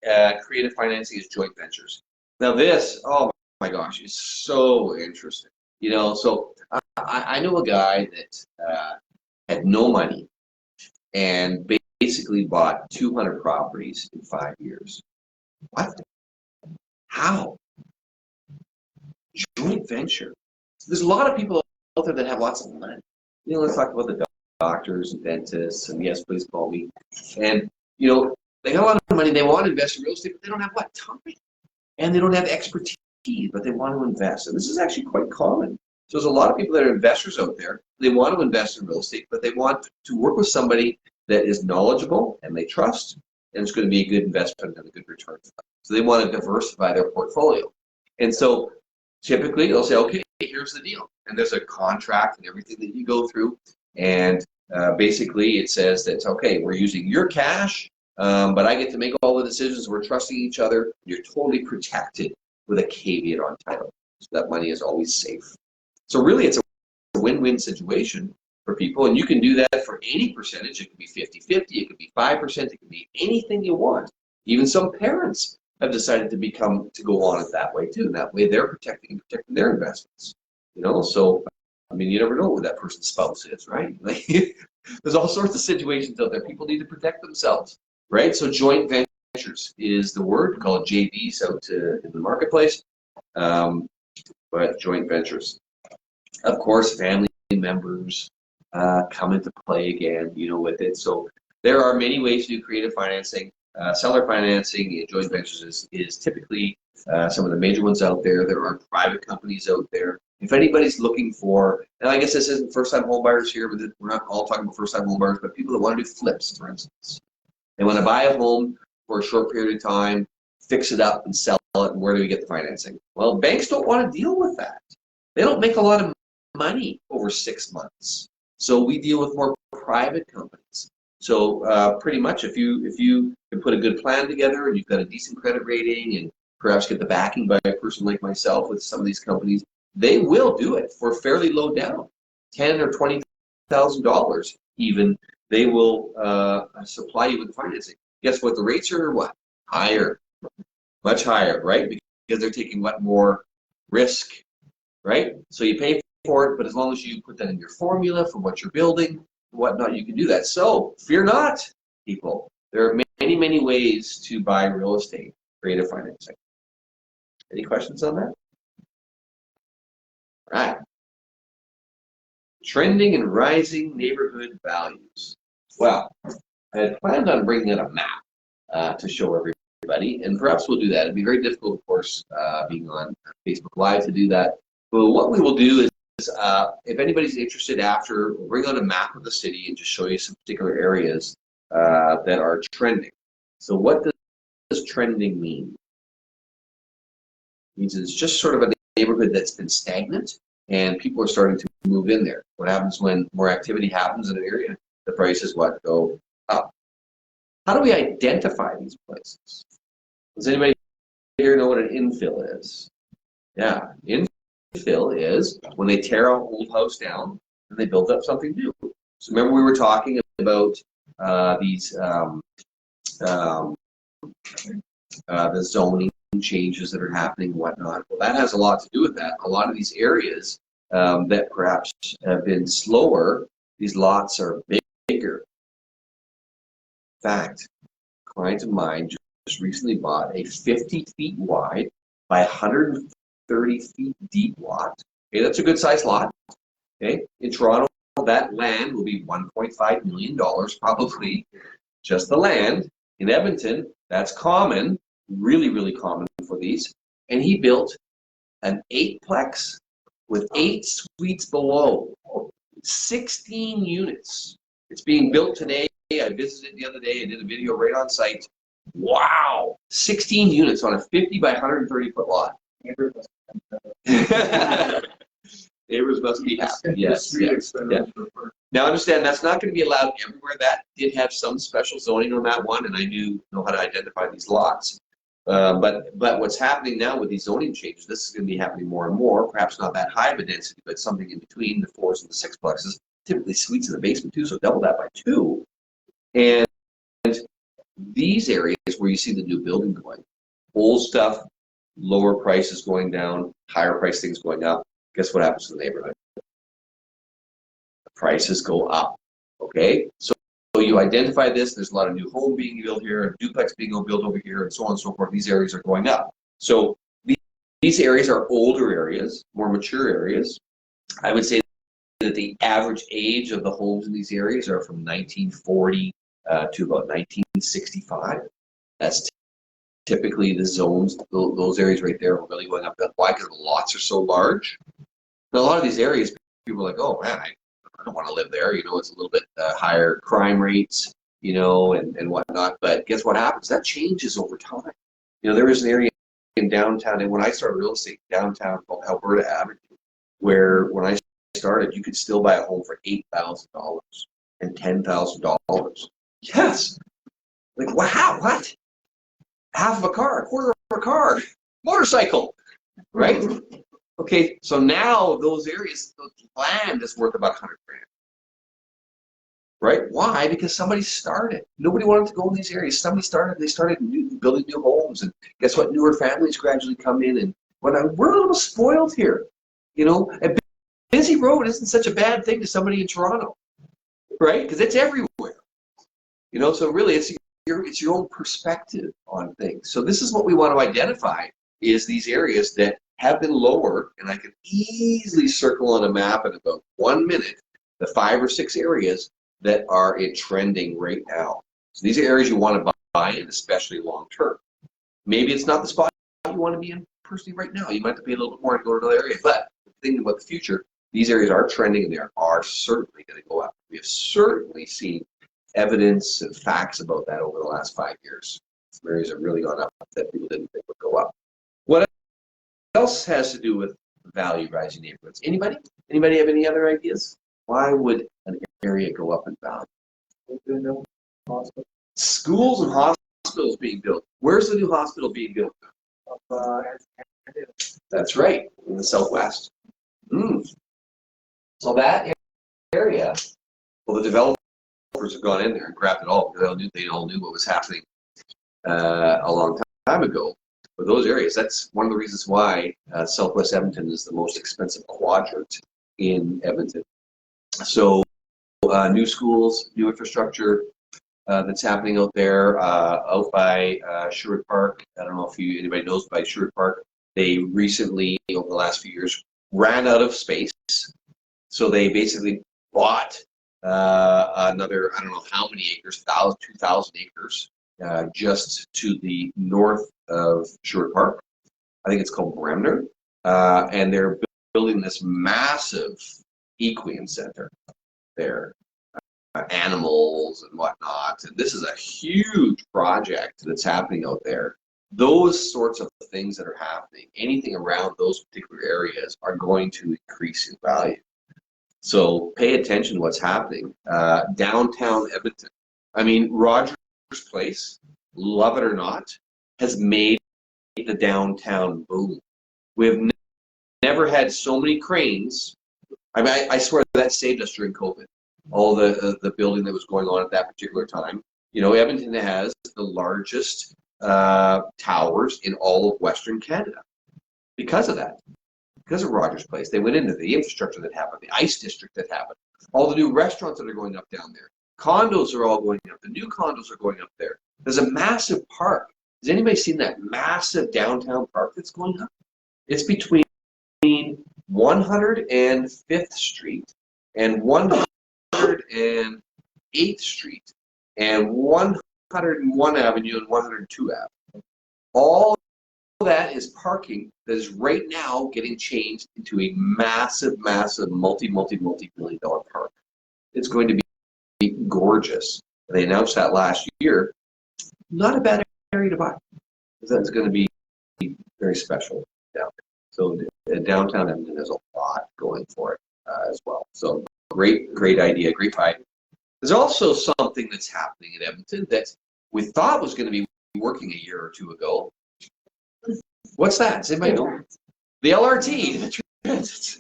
creative financing, is joint ventures. Now this, oh my gosh, is so interesting. You know, so I know a guy that had no money and basically bought 200 properties in 5 years. What? How? Joint venture. There's a lot of people out there that have lots of money. You know, let's talk about the doctors and dentists, and yes, please call me. And, you know, they got a lot of money. They want to invest in real estate, but they don't have what? Time. And they don't have expertise, but they want to invest. And this is actually quite common. So there's a lot of people that are investors out there. They want to invest in real estate, but they want to work with somebody that is knowledgeable and they trust, and it's going to be a good investment and a good return for them. So they want to diversify their portfolio. And so typically they'll say, okay, here's the deal. And there's a contract and everything that you go through. And basically it says that, okay, we're using your cash, but I get to make all the decisions. We're trusting each other. You're totally protected with a caveat on title. So that money is always safe. So really it's a win-win situation for people, and you can do that for any percentage. It could be 50-50, it could be 5%, it could be anything you want. Even some parents have decided to go on it that way too. And that way they're protecting their investments. You know, so I mean, you never know who that person's spouse is, right? Like, there's all sorts of situations out there. People need to protect themselves, right? So joint ventures is the word. We call it JVs out in the marketplace, but joint ventures. Of course, family members come into play again, you know, with it. So there are many ways to do creative financing. Seller financing in joint ventures is typically some of the major ones out there. There are private companies out there. If anybody's looking for, and I guess this isn't first-time home buyers here, but we're not all talking about first-time home buyers, but people that want to do flips, for instance. They want to buy a home for a short period of time, fix it up and sell it, and where do we get the financing? Well, banks don't want to deal with that. They don't make a lot of money over 6 months. So we deal with more private companies. So pretty much if you can put a good plan together and you've got a decent credit rating and perhaps get the backing by a person like myself with some of these companies, they will do it for fairly low down, $10,000 or $20,000 even. They will supply you with financing. Guess what? The rates are what? Higher, much higher, right? Because they're taking what? More risk, right? So you pay for it, but as long as you put that in your formula for what you're building, whatnot, you can do that. So fear not, people. There are many, many ways to buy real estate, creative financing. Any questions on that? All right. Trending and rising neighborhood values. Well, I had planned on bringing in a map to show everybody, and perhaps we'll do that. It'd be very difficult, of course, being on Facebook Live to do that. But what we will do is, if anybody's interested after, we'll bring out a map of the city and just show you some particular areas that are trending. So what does trending mean? It means it's just sort of a neighborhood that's been stagnant and people are starting to move in there. What happens when more activity happens in an area? The prices go up. How do we identify these places? Does anybody here know what an infill is? Yeah, infill is when they tear an old house down and they build up something new. So remember we were talking about the zoning changes that are happening and whatnot. Well, that has a lot to do with that. A lot of these areas that perhaps have been slower, these lots are bigger. In fact, a client of mine just recently bought a 50 feet wide by 130 feet deep lot. Okay, that's a good size lot. Okay, in Toronto, that land will be $1.5 million probably, just the land. In Edmonton, that's common, really, really common for these. And he built an 8-plex with 8 suites below, 16 units. It's being built today. I visited the other day. I did a video right on site. Wow, 16 units on a 50 by 130 foot lot. Neighbors must be happy. Yes, yes, yeah. Now understand that's not going to be allowed everywhere. That did have some special zoning on that one, and I know how to identify these lots. But what's happening now with these zoning changes, this is going to be happening more and more. Perhaps not that high of a density, but something in between the 4s and the 6-plexes. Typically suites in the basement too, so double that by 2. And these areas where you see the new building going, old stuff, lower prices going down, higher price things going up. Guess what happens to the neighborhood? The prices go up. Okay, so you identify this. There's a lot of new home being built here, a duplex being built over here, and so on and so forth. These areas are going up. So these areas are older areas, more mature areas. I would say that the average age of the homes in these areas are from 1940 to about 1965. That's typically the zones. Those areas right there are really going up. Why? Because the lots are so large. Now, a lot of these areas, people are like, oh man, I don't want to live there. You know, it's a little bit higher crime rates, you know, and whatnot. But guess what happens? That changes over time. You know, there is an area in downtown, and when I started real estate downtown called Alberta Avenue, where when I started, you could still buy a home for $8,000 and $10,000. Yes. Like, wow, what? Half of a car, a quarter of a car, motorcycle, right? Okay, so now those areas, the land is worth about 100 grand. right? Why? Because somebody started. Nobody wanted to go in these areas. Somebody started. They started building new homes, and guess what? Newer families gradually come in, and we're a little spoiled here. You know, a busy road isn't such a bad thing to somebody in Toronto, right? Because it's everywhere. You know, so really, it's your own perspective on things. So this is what we want to identify: is these areas that have been lower, and I can easily circle on a map in about 1 minute the 5 or 6 areas that are in trending right now. So these are areas you want to buy in, especially long term. Maybe it's not the spot you want to be in personally right now. You might have to pay a little bit more to go to another area. But thinking about the future, these areas are trending and they are certainly going to go up. We have certainly seen evidence and facts about that over the last 5 years. Some areas have really gone up that people didn't think would go up. What else has to do with value rising neighborhoods? Anybody? Anybody have any other ideas? Why would an area go up in value? Schools and hospitals being built. Where's the new hospital being built? That's right, in the southwest. So that area, well, the developers have gone in there and grabbed it all because they all knew what was happening a long time ago. But those areas, that's one of the reasons why Southwest Edmonton is the most expensive quadrant in Edmonton. So new schools, new infrastructure that's happening out there, out by Sherwood Park. I don't know if anybody knows by Sherwood Park. They recently, over the last few years, ran out of space. So they basically bought another, I don't know how many acres, 2,000 acres, just to the north of Sherwood Park. I think it's called Bremner. And they're building this massive equine center there, animals and whatnot. And this is a huge project that's happening out there. Those sorts of things that are happening, anything around those particular areas are going to increase in value. So pay attention to what's happening. Downtown Edmonton. I mean, Rogers Place, love it or not, has made the downtown boom. We have never had so many cranes. I mean, I swear that saved us during COVID. All the building that was going on at that particular time. You know, Edmonton has the largest towers in all of Western Canada because of that. Because of Rogers Place, they went into the infrastructure that happened, the ice district that happened, all the new restaurants that are going up down there. Condos are all going up. The new condos are going up there. There's a massive park. Has anybody seen that massive downtown park that's going up? It's between 105th Street and 108th Street and 101 Avenue and 102 Avenue. All that is parking that is right now getting changed into a massive, multi-million dollar park. It's going to be gorgeous. They announced that last year. Not a bad area to buy. That's going to be very special down there. So downtown Edmonton has a lot going for it as well. So great idea, great buy. There's also something that's happening in Edmonton that we thought was going to be working a year or two ago. What's that? Does anybody know? The LRT, the transit.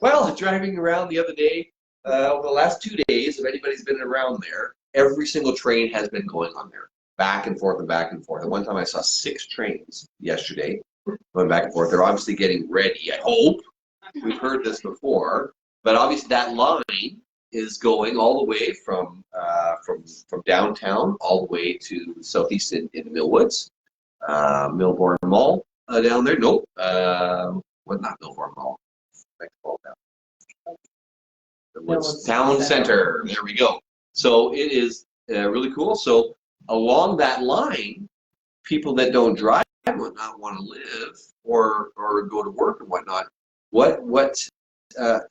Well, driving around the other day, over the last 2 days, if anybody's been around there, every single train has been going on there, back and forth and back and forth. At one time, I saw 6 trains yesterday going back and forth. They're obviously getting ready, I hope. We've heard this before, but obviously that line is going all the way from downtown all the way to southeast in the Millwoods. Millbourne Mall down there. Nope. Well, not Millbourne Mall. What's Town Center? There we go. So it is really cool. So along that line, people that don't drive would not want to live or go to work and whatnot. The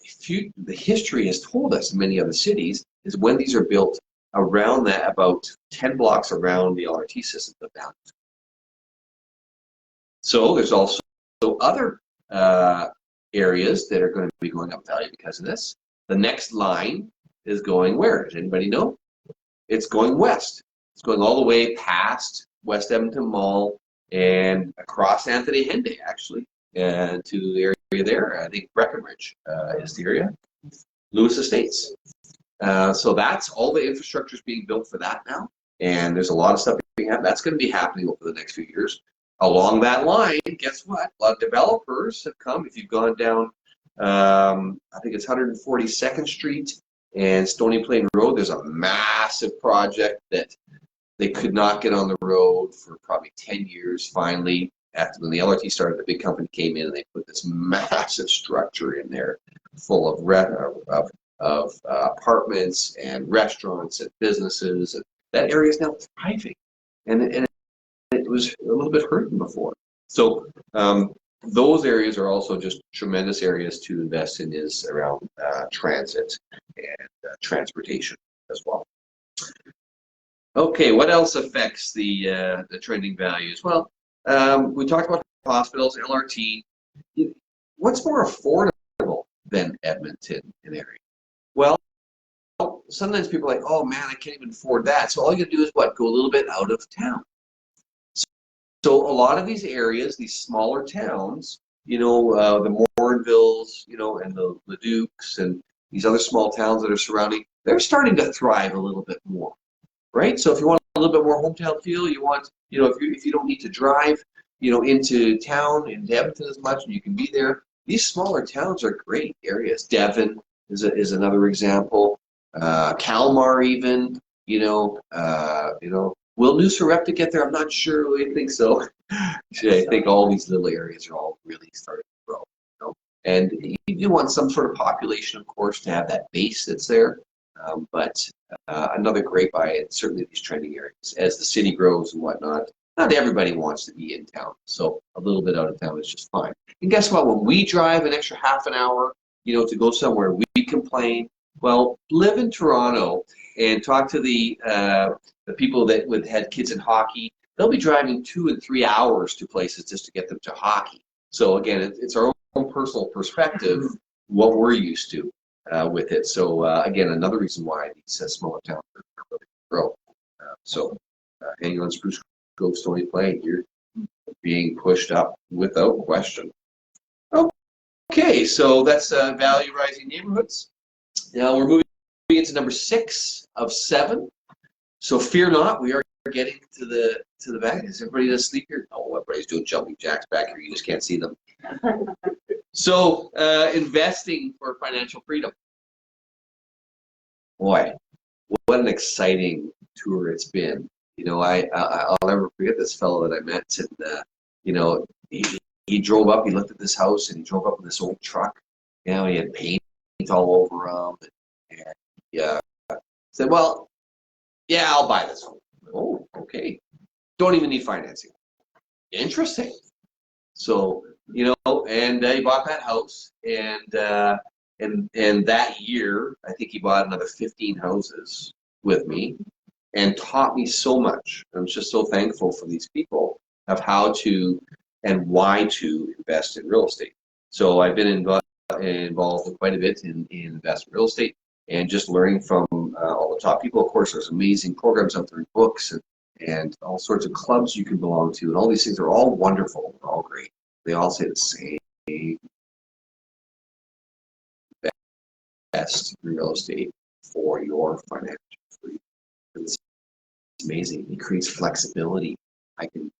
history has told us in many other cities is when these are built around that, about 10 blocks around the LRT system of downtown. So there's also other areas that are going to be going up value because of this. The next line is going where? Does anybody know? It's going west. It's going all the way past West Edmonton Mall and across Anthony Henday, actually, to the area there. I think Breckenridge is the area. Lewis Estates. So that's all the infrastructure is being built for that now. And there's a lot of stuff being happening. That's going to be happening over the next few years. Along that line, guess what? A lot of developers have come. If you've gone down, I think it's 142nd Street and Stony Plain Road, there's a massive project that they could not get on the road for probably 10 years. Finally, after when the LRT started, the big company came in and they put this massive structure in there full of apartments and restaurants and businesses. And that area is now thriving. And it was a little bit hurting before. So those areas are also just tremendous areas to invest in, is around transit and transportation as well. Okay, what else affects the trending values? Well, we talked about hospitals, LRT. What's more affordable than Edmonton in area? Well, sometimes people are like, oh man, I can't even afford that. So all you gotta do is what? Go a little bit out of town. So a lot of these areas, these smaller towns, you know, the Morinvilles, you know, and the Ledukes and these other small towns that are surrounding, they're starting to thrive a little bit more, right? So if you want a little bit more hometown feel, you want, you know, if you don't need to drive, you know, into town, into Edmonton as much, and you can be there, these smaller towns are great areas. Devon is another example. Kalmar even, you know, will New Sarepta get there? I'm not sure. I think so. I think all these little areas are all really starting to grow. You know? And you do want some sort of population, of course, to have that base that's there. But another great buy, certainly these trending areas. As the city grows and whatnot, not everybody wants to be in town. So a little bit out of town is just fine. And guess what? When we drive an extra half an hour, you know, to go somewhere, we complain. Well, live in Toronto and talk to the people that had kids in hockey. They'll be driving 2 and 3 hours to places just to get them to hockey. So again, it's our own personal perspective, what we're used to with it. So again, another reason why these smaller towns are really grow. Hanging on Spruce Grove, Stony Plain, you're being pushed up without question. Okay, so that's value rising neighborhoods. Now we're moving into number 6 of 7. So fear not, we are getting to the back. Is everybody asleep here? Oh, everybody's doing jumping jacks back here. You just can't see them. So investing for financial freedom. Boy, what an exciting tour it's been. You know, I'll never forget this fellow that I met, and you know, he drove up. He looked at this house, and he drove up in this old truck. You know, he had paint all over him, and he said, "Well, yeah, I'll buy this one." Oh, okay. Don't even need financing. Interesting. So, you know, and he bought that house, and that year, I think he bought another 15 houses with me, and taught me so much. I'm just so thankful for these people of how to and why to invest in real estate. So I've been involved quite a bit in investment real estate, and just learning from all the top people. Of course, there's amazing programs out there, books, and all sorts of clubs you can belong to, and all these things are all wonderful. They're all great. They all say the same: invest in real estate for your financial freedom. It's amazing. It creates flexibility. I can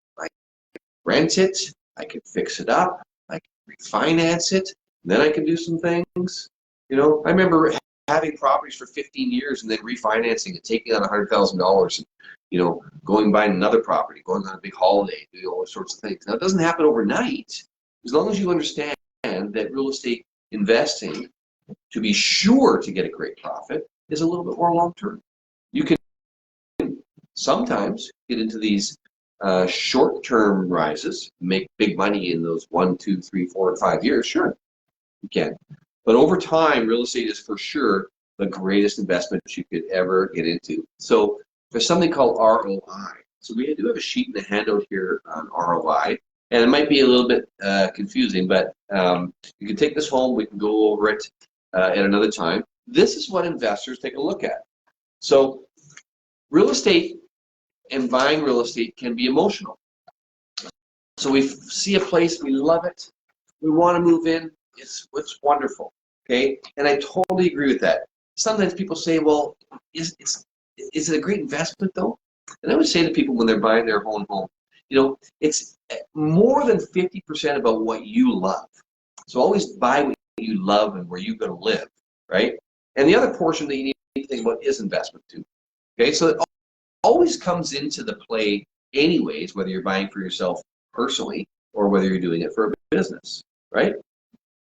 rent it, I can fix it up, I can refinance it, and then I can do some things. You know, I remember having properties for 15 years and then refinancing it, taking out $100,000 and, you know, going buying another property, going on a big holiday, doing all sorts of things. Now, it doesn't happen overnight. As long as you understand that real estate investing, to be sure to get a great profit, is a little bit more long-term. You can sometimes get into these short-term rises, make big money in those 1, 2, 3, 4, and 5 years. Sure, you can. But over time, real estate is for sure the greatest investment you could ever get into. So there's something called ROI. So we do have a sheet and a handout here on ROI, and it might be a little bit confusing, but you can take this home. We can go over it at another time. This is what investors take a look at. So real estate and buying real estate can be emotional. So we see a place, we love it, we want to move in, it's wonderful, okay? And I totally agree with that. sometimes people say, well, is it a great investment though? And I would say to people when they're buying their own home, it's more than 50% about what you love. So always buy what you love and where you're going to live, right? And the other portion that you need to think about is investment too. Okay, so it always comes into the play anyways, whether you're buying for yourself personally or whether you're doing it for a business, right?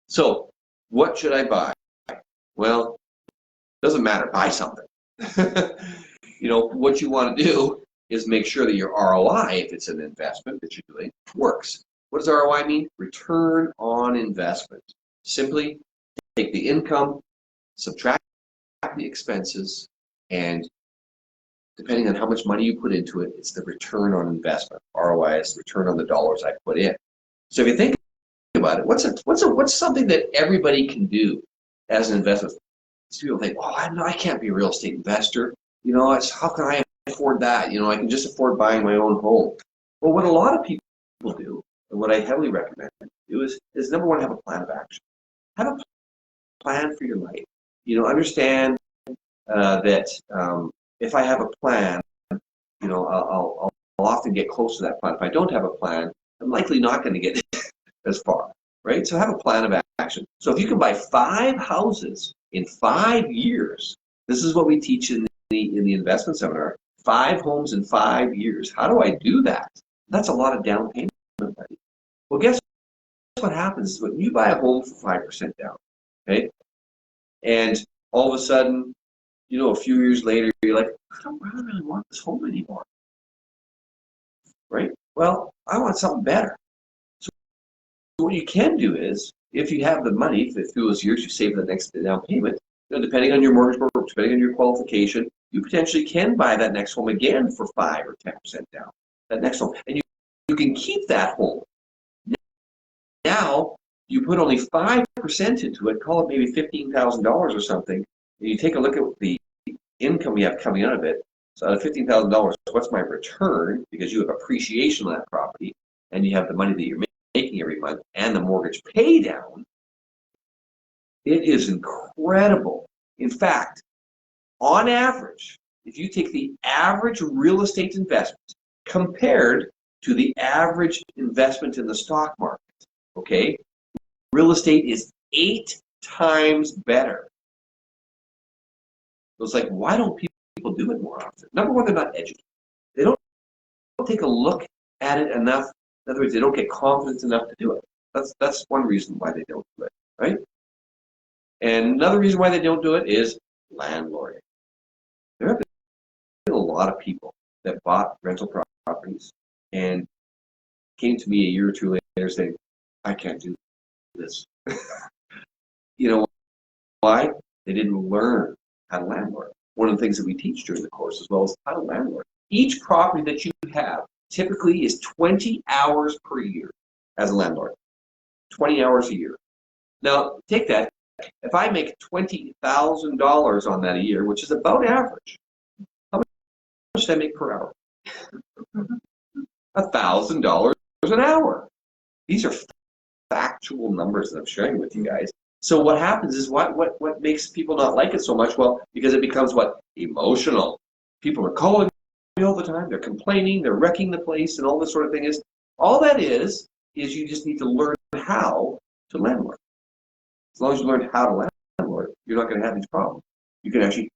So what should I buy? Well, it doesn't matter, buy something. What you want to do is make sure that your ROI, if it's an investment that you're doing, works. What does ROI mean? Return on investment. Simply take the income, subtract the expenses, and depending on how much money you put into it, it's the return on investment. ROI is the return on the dollars I put in. So if you think about it, what's something that everybody can do as an investment? So people think, I can't be a real estate investor. How can I afford that? I can just afford buying my own home. Well, what a lot of people do, and what I heavily recommend do is number one, have a plan of action. Have a plan for your life. Understand that if I have a plan, I'll often get close to that plan. If I don't have a plan, I'm likely not going to get as far, right? So have a plan of action. So if you can buy 5 houses in 5 years, this is what we teach in the investment seminar, 5 homes in 5 years. How do I do that? That's a lot of down payment money. Well, guess what happens is when you buy a home for 5% down, okay? And all of a sudden, a few years later, you're like, I don't really want this home anymore, right? Well, I want something better. So what you can do is, if you have the money, through those years you save the next down payment, depending on your mortgage broker, depending on your qualification, you potentially can buy that next home again for 5 or 10% down. That next home, and you can keep that home. Now you put only 5% into it, call it maybe $15,000 or something, and you take a look at the income you have coming out of it. So out of $15,000, what's my return? Because you have appreciation on that property, and you have the money that you're making every month, and the mortgage pay down. It is incredible. In fact, on average, if you take the average real estate investment compared to the average investment in the stock market, okay, real estate is 8 times better. So it's like, why don't people do it more often? Number one, they're not educated. They don't take a look at it enough. In other words, they don't get confidence enough to do it. That's one reason why they don't do it, right? And another reason why they don't do it is landlording. There have been a lot of people that bought rental properties and came to me a year or two later saying, I can't do this. You know why? They didn't learn how to landlord. One of the things that we teach during the course as well is how to landlord. Each property that you have typically is 20 hours per year as a landlord. 20 hours a year. Now, take that. If I make $20,000 on that a year, which is about average, how much do I make per hour? $1,000 an hour. These are factual numbers that I'm sharing with you guys. So what happens is what makes people not like it so much? Well, because it becomes what? Emotional. People are calling me all the time. They're complaining. They're wrecking the place and all this sort of thing. Is all that is you just need to learn how to landlord. As long as you learn how to landlord, you're not going to have these problems. You can actually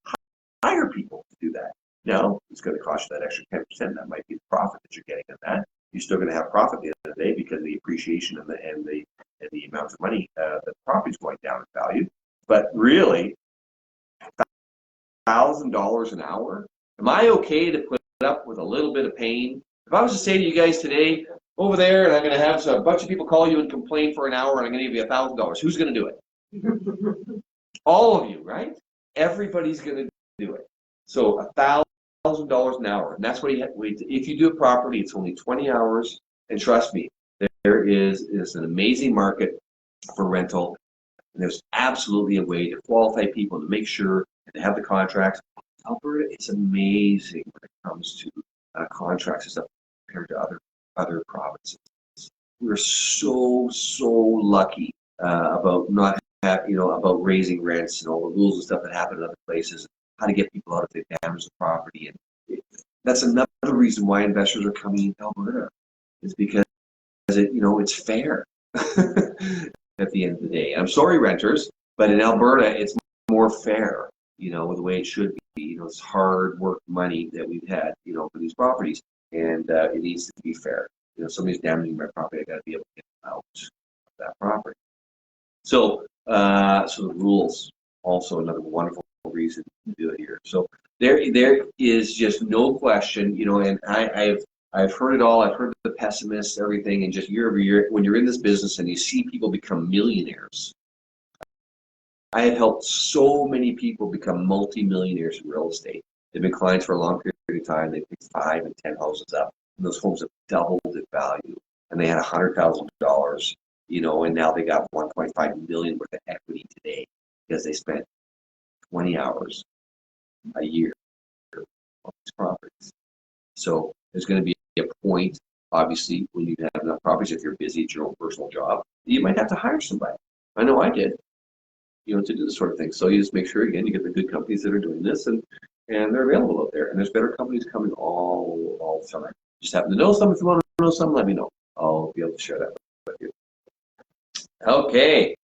hire people to do that. Now, it's going to cost you that extra 10%. That might be the profit that you're getting on that. You're still going to have profit at the end of the day because of the appreciation and the amount of money that the property's going down in value. But really, $1,000 an hour? Am I okay to put up with a little bit of pain? If I was to say to you guys today, over there, and I'm going to have a bunch of people call you and complain for an hour, and I'm going to give you $1,000, who's going to do it? All of you, right? Everybody's going to do it. So $1,000 an hour, and that's what if you do a property, it's only 20 hours, and trust me, there is an amazing market for rental, and there's absolutely a way to qualify people to make sure and to have the contracts. Alberta is amazing when it comes to contracts and stuff compared to other provinces. We're so lucky about not have, you know, about raising rents and all the rules and stuff that happen in other places, how to get people out if they damage the property. And that's another reason why investors are coming into Alberta, is because you know, it's fair at the end of the day. I'm sorry, renters, but in Alberta, it's more fair, you know, the way it should be. You know, it's hard work money that we've had, you know, for these properties, and it needs to be fair. You know, somebody's damaging my property, I got to be able to get them out of that property. So, so the rules, also another wonderful reason to do it here. So there is just no question, you know, and I've heard it all. I've heard the pessimists, everything, and just year over year, when you're in this business and you see people become millionaires. I have helped so many people become multi-millionaires in real estate. They've been clients for a long period of time. They picked 5 and 10 houses up, and those homes have doubled in value. And they had $100,000, you know, and now they got 1.5 million worth of equity today because they spent 20 hours a year on these properties. So there's going to be a point, obviously, when you have enough properties, if you're busy at your own personal job, you might have to hire somebody. I know I did, you know, to do this sort of thing. So you just make sure, again, you get the good companies that are doing this, and they're available out there. And there's better companies coming all the time. Just happen to know some. If you want to know some, let me know. I'll be able to share that with you. Okay.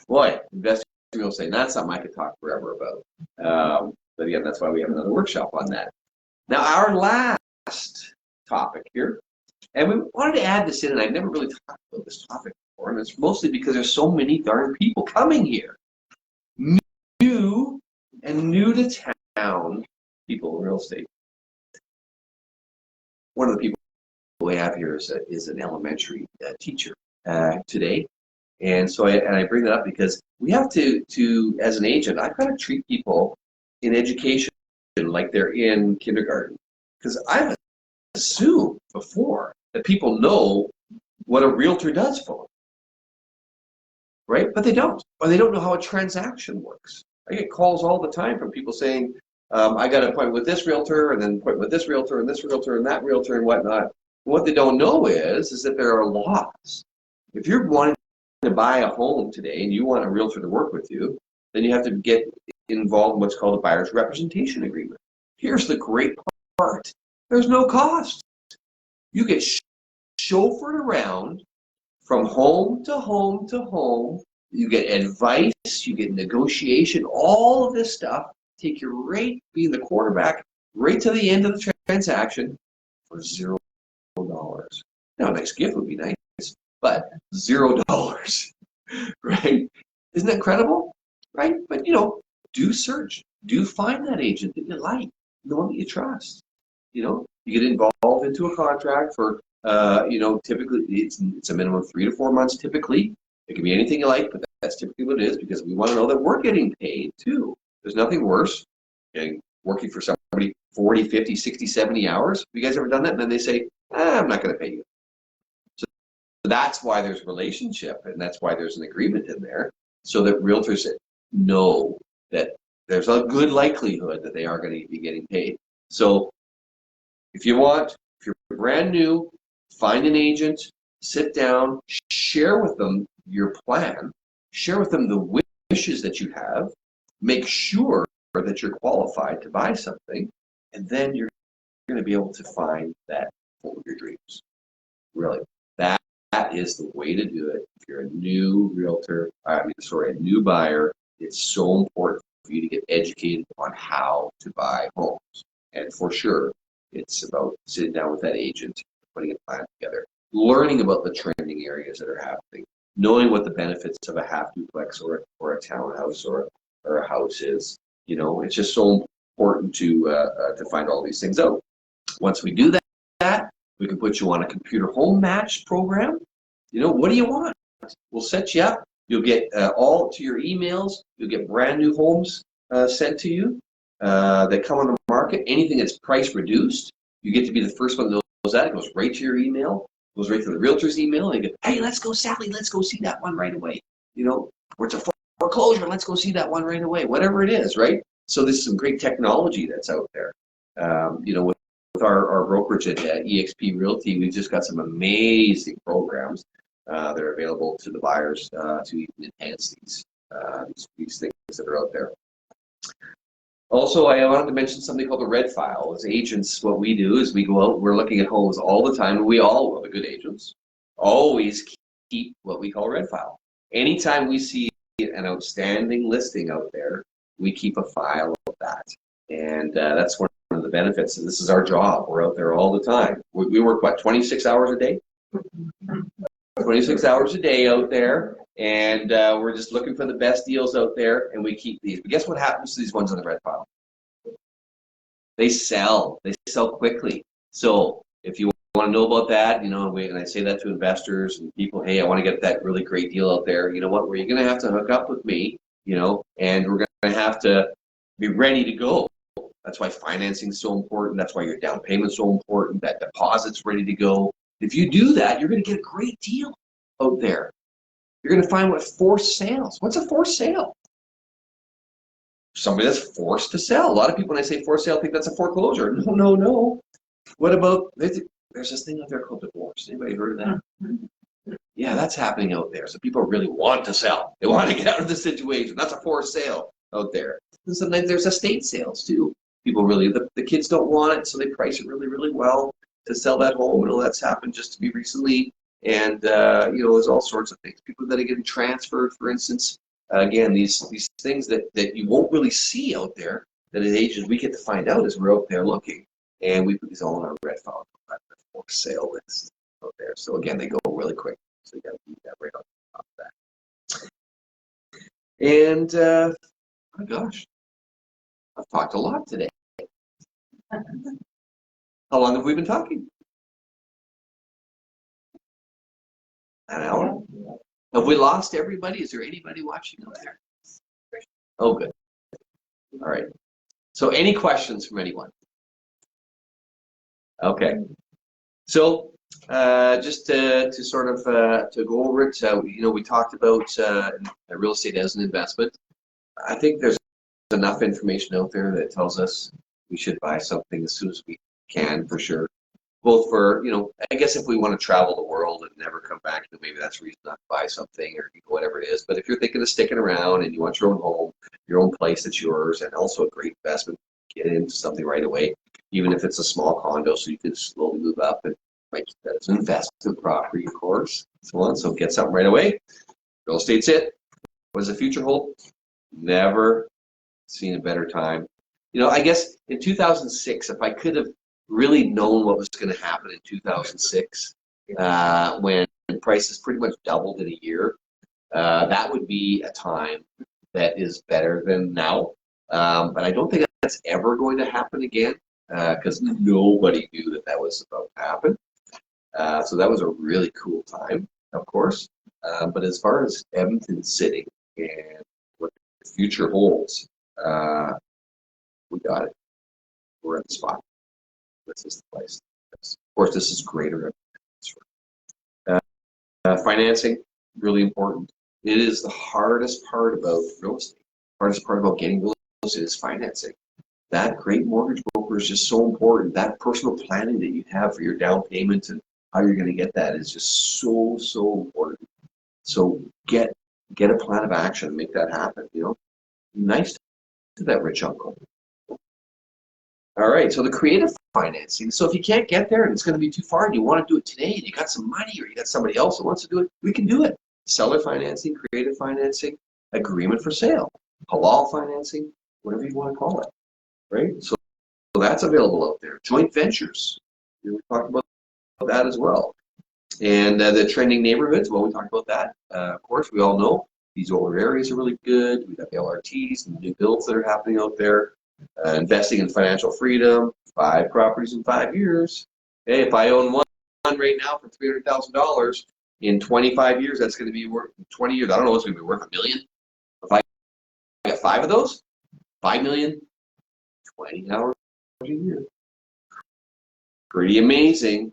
Boy, investing in real estate, that's something I could talk forever about. But again, that's why we have another workshop on that. Now, our last topic here, and we wanted to add this in, and I've never really talked about this topic before, and it's mostly because there's so many darn people coming here. New to town people in real estate. One of the people we have here is an elementary teacher today. And so I bring that up because we have to, as an agent, I've got to treat people in education like they're in kindergarten. Because I've assumed before that people know what a realtor does for them, right? But they don't, or they don't know how a transaction works. I get calls all the time from people saying, I got an appointment with this realtor, and then an appointment with this realtor, and this realtor, and that realtor, and whatnot. What they don't know is that there are laws. If you're wanting to buy a home today and you want a realtor to work with you, then you have to get involved in what's called a buyer's representation agreement. Here's the great part. There's no cost. You get chauffeured around from home to home to home. You get advice, you get negotiation, all of this stuff. Take you right, being the quarterback, right to the end of the transaction for $0. Now, a nice gift would be nice, but $0, right? Isn't that incredible, right? But, you know, do search. Do find that agent that you like, the one that you trust. You know, you get involved into a contract for, you know, typically it's a minimum of 3 to 4 months typically. It can be anything you like, but that's typically what it is because we want to know that we're getting paid too. There's nothing worse than working for somebody 40, 50, 60, 70 hours. Have you guys ever done that? And then they say, I'm not going to pay you. So that's why there's a relationship, and that's why there's an agreement in there, so that realtors know that there's a good likelihood that they are going to be getting paid. So if you're brand new, find an agent, sit down, share with them your plan, share with them the wishes that you have, make sure that you're qualified to buy something, and then you're going to be able to find that home of your dreams. Really, that is the way to do it. If you're a new realtor, a new buyer, it's so important for you to get educated on how to buy homes. And for sure, it's about sitting down with that agent, putting a plan together, learning about the trending areas that are happening, knowing what the benefits of a half duplex or a townhouse or a house is. You know, it's just so important to find all these things out. Once we do that, we can put you on a computer home match program. You know, what do you want? We'll set you up. You'll get all to your emails. You'll get brand new homes sent to you that come on the market. Anything that's price reduced, you get to be the first one that knows that. It goes right to your email. Goes right to the realtor's email. And you go, hey, let's go, Sally. Let's go see that one right away. You know, or it's a foreclosure. Let's go see that one right away. Whatever it is, right? So this is some great technology that's out there. You know, with our brokerage at EXP Realty, we've just got some amazing programs that are available to the buyers to even enhance these. these things that are out there. Also, I wanted to mention something called the red file. As agents, what we do is we go out, we're looking at homes all the time. We all, well, the good agents, always keep what we call a red file. Anytime we see an outstanding listing out there, we keep a file of that. And that's one of the benefits. And this is our job. We're out there all the time. We work, what, 26 hours a day? 26 hours a day out there, and we're just looking for the best deals out there, and we keep these. But guess what happens to these ones on the red file? They sell. They sell quickly. So if you want to know about that, you know, and I say that to investors and people, hey, I want to get that really great deal out there. You know what? You're going to have to hook up with me, you know, and we're going to have to be ready to go. That's why financing is so important. That's why your down payment is so important. That deposit's ready to go. If you do that, you're going to get a great deal out there. You're going to find what forced sales. What's a forced sale? Somebody that's forced to sell. A lot of people, when I say forced sale, think that's a foreclosure. No, no, no. What about, there's this thing out there called divorce. Anybody heard of that? Yeah, that's happening out there. So people really want to sell. They want to get out of the situation. That's a forced sale out there. And sometimes there's estate sales too. People really, the kids don't want it, so they price it really, really well to sell that home. You know, that's happened just to me recently. And, you know, there's all sorts of things. People that are getting transferred, for instance. Again, these things that you won't really see out there, that as agents we get to find out as we're out there looking. And we put these all in our red file, for sale list out there. So again, they go really quick. So you got to keep that right on top of that. And, oh my gosh, I've talked a lot today. How long have we been talking? An hour? Have we lost everybody? Is there anybody watching out there? Oh, good. All right. So any questions from anyone? Okay. So just to sort of to go over it, you know, we talked about real estate as an investment. I think there's enough information out there that tells us we should buy something as soon as we can, for sure. Both for, you know, I guess if we want to travel the world and never come back, maybe that's a reason not to buy something or whatever it is. But if you're thinking of sticking around and you want your own home, your own place that's yours, and also a great investment, get into something right away, even if it's a small condo, so you can slowly move up and make that as an investment property, of course. So get something right away. Real estate's it. What does the future hold? Never seen a better time. You know, I guess in 2006, if I could have really known what was going to happen in 2006, when prices pretty much doubled in a year, that would be a time that is better than now. But I don't think that's ever going to happen again, because nobody knew that was about to happen. So that was a really cool time, of course. But as far as Edmonton sitting and what the future holds, we got it. We're at the spot. This is the place. Of course, this is greater. Financing, really important. It is the hardest part about real estate. Hardest part about getting real estate is financing. That great mortgage broker is just so important. That personal planning that you have for your down payment and how you're going to get that is just so, so important. So get a plan of action and make that happen. You know, nice to that rich uncle. All right, so the creative financing. So if you can't get there and it's going to be too far and you want to do it today and you got some money or you got somebody else that wants to do it, we can do it. Seller financing, creative financing, agreement for sale, halal financing, whatever you want to call it, right? So that's available out there. Joint ventures, we talked about that as well. And the trending neighborhoods, well, we talked about that. Of course, we all know these older areas are really good. We've got the LRTs and the new builds that are happening out there. Investing in financial freedom, 5 properties in 5 years. Hey, if I own one right now for $300,000, in 25 years, that's going to be worth 20 years. I don't know what's going to be worth $1 million. If I got 5 of those, $5 million, 20 hours a year. Pretty amazing.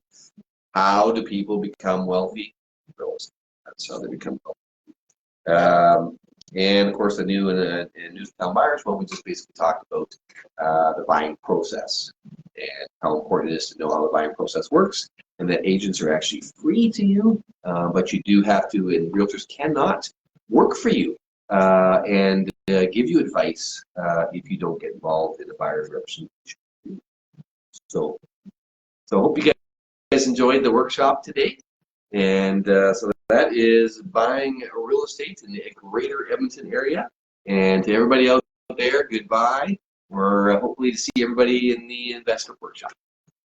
How do people become wealthy? That's how they become wealthy. And of course, the new and Newtown buyers, well, we just basically talked about the buying process and how important it is to know how the buying process works, and that agents are actually free to you, but you do have to, and realtors cannot work for you. and give you advice if you don't get involved in the buyer's representation. So I hope you guys enjoyed the workshop today. And so that is buying real estate in the greater Edmonton area. And to everybody out there, goodbye. We're hopefully to see everybody in the investor workshop.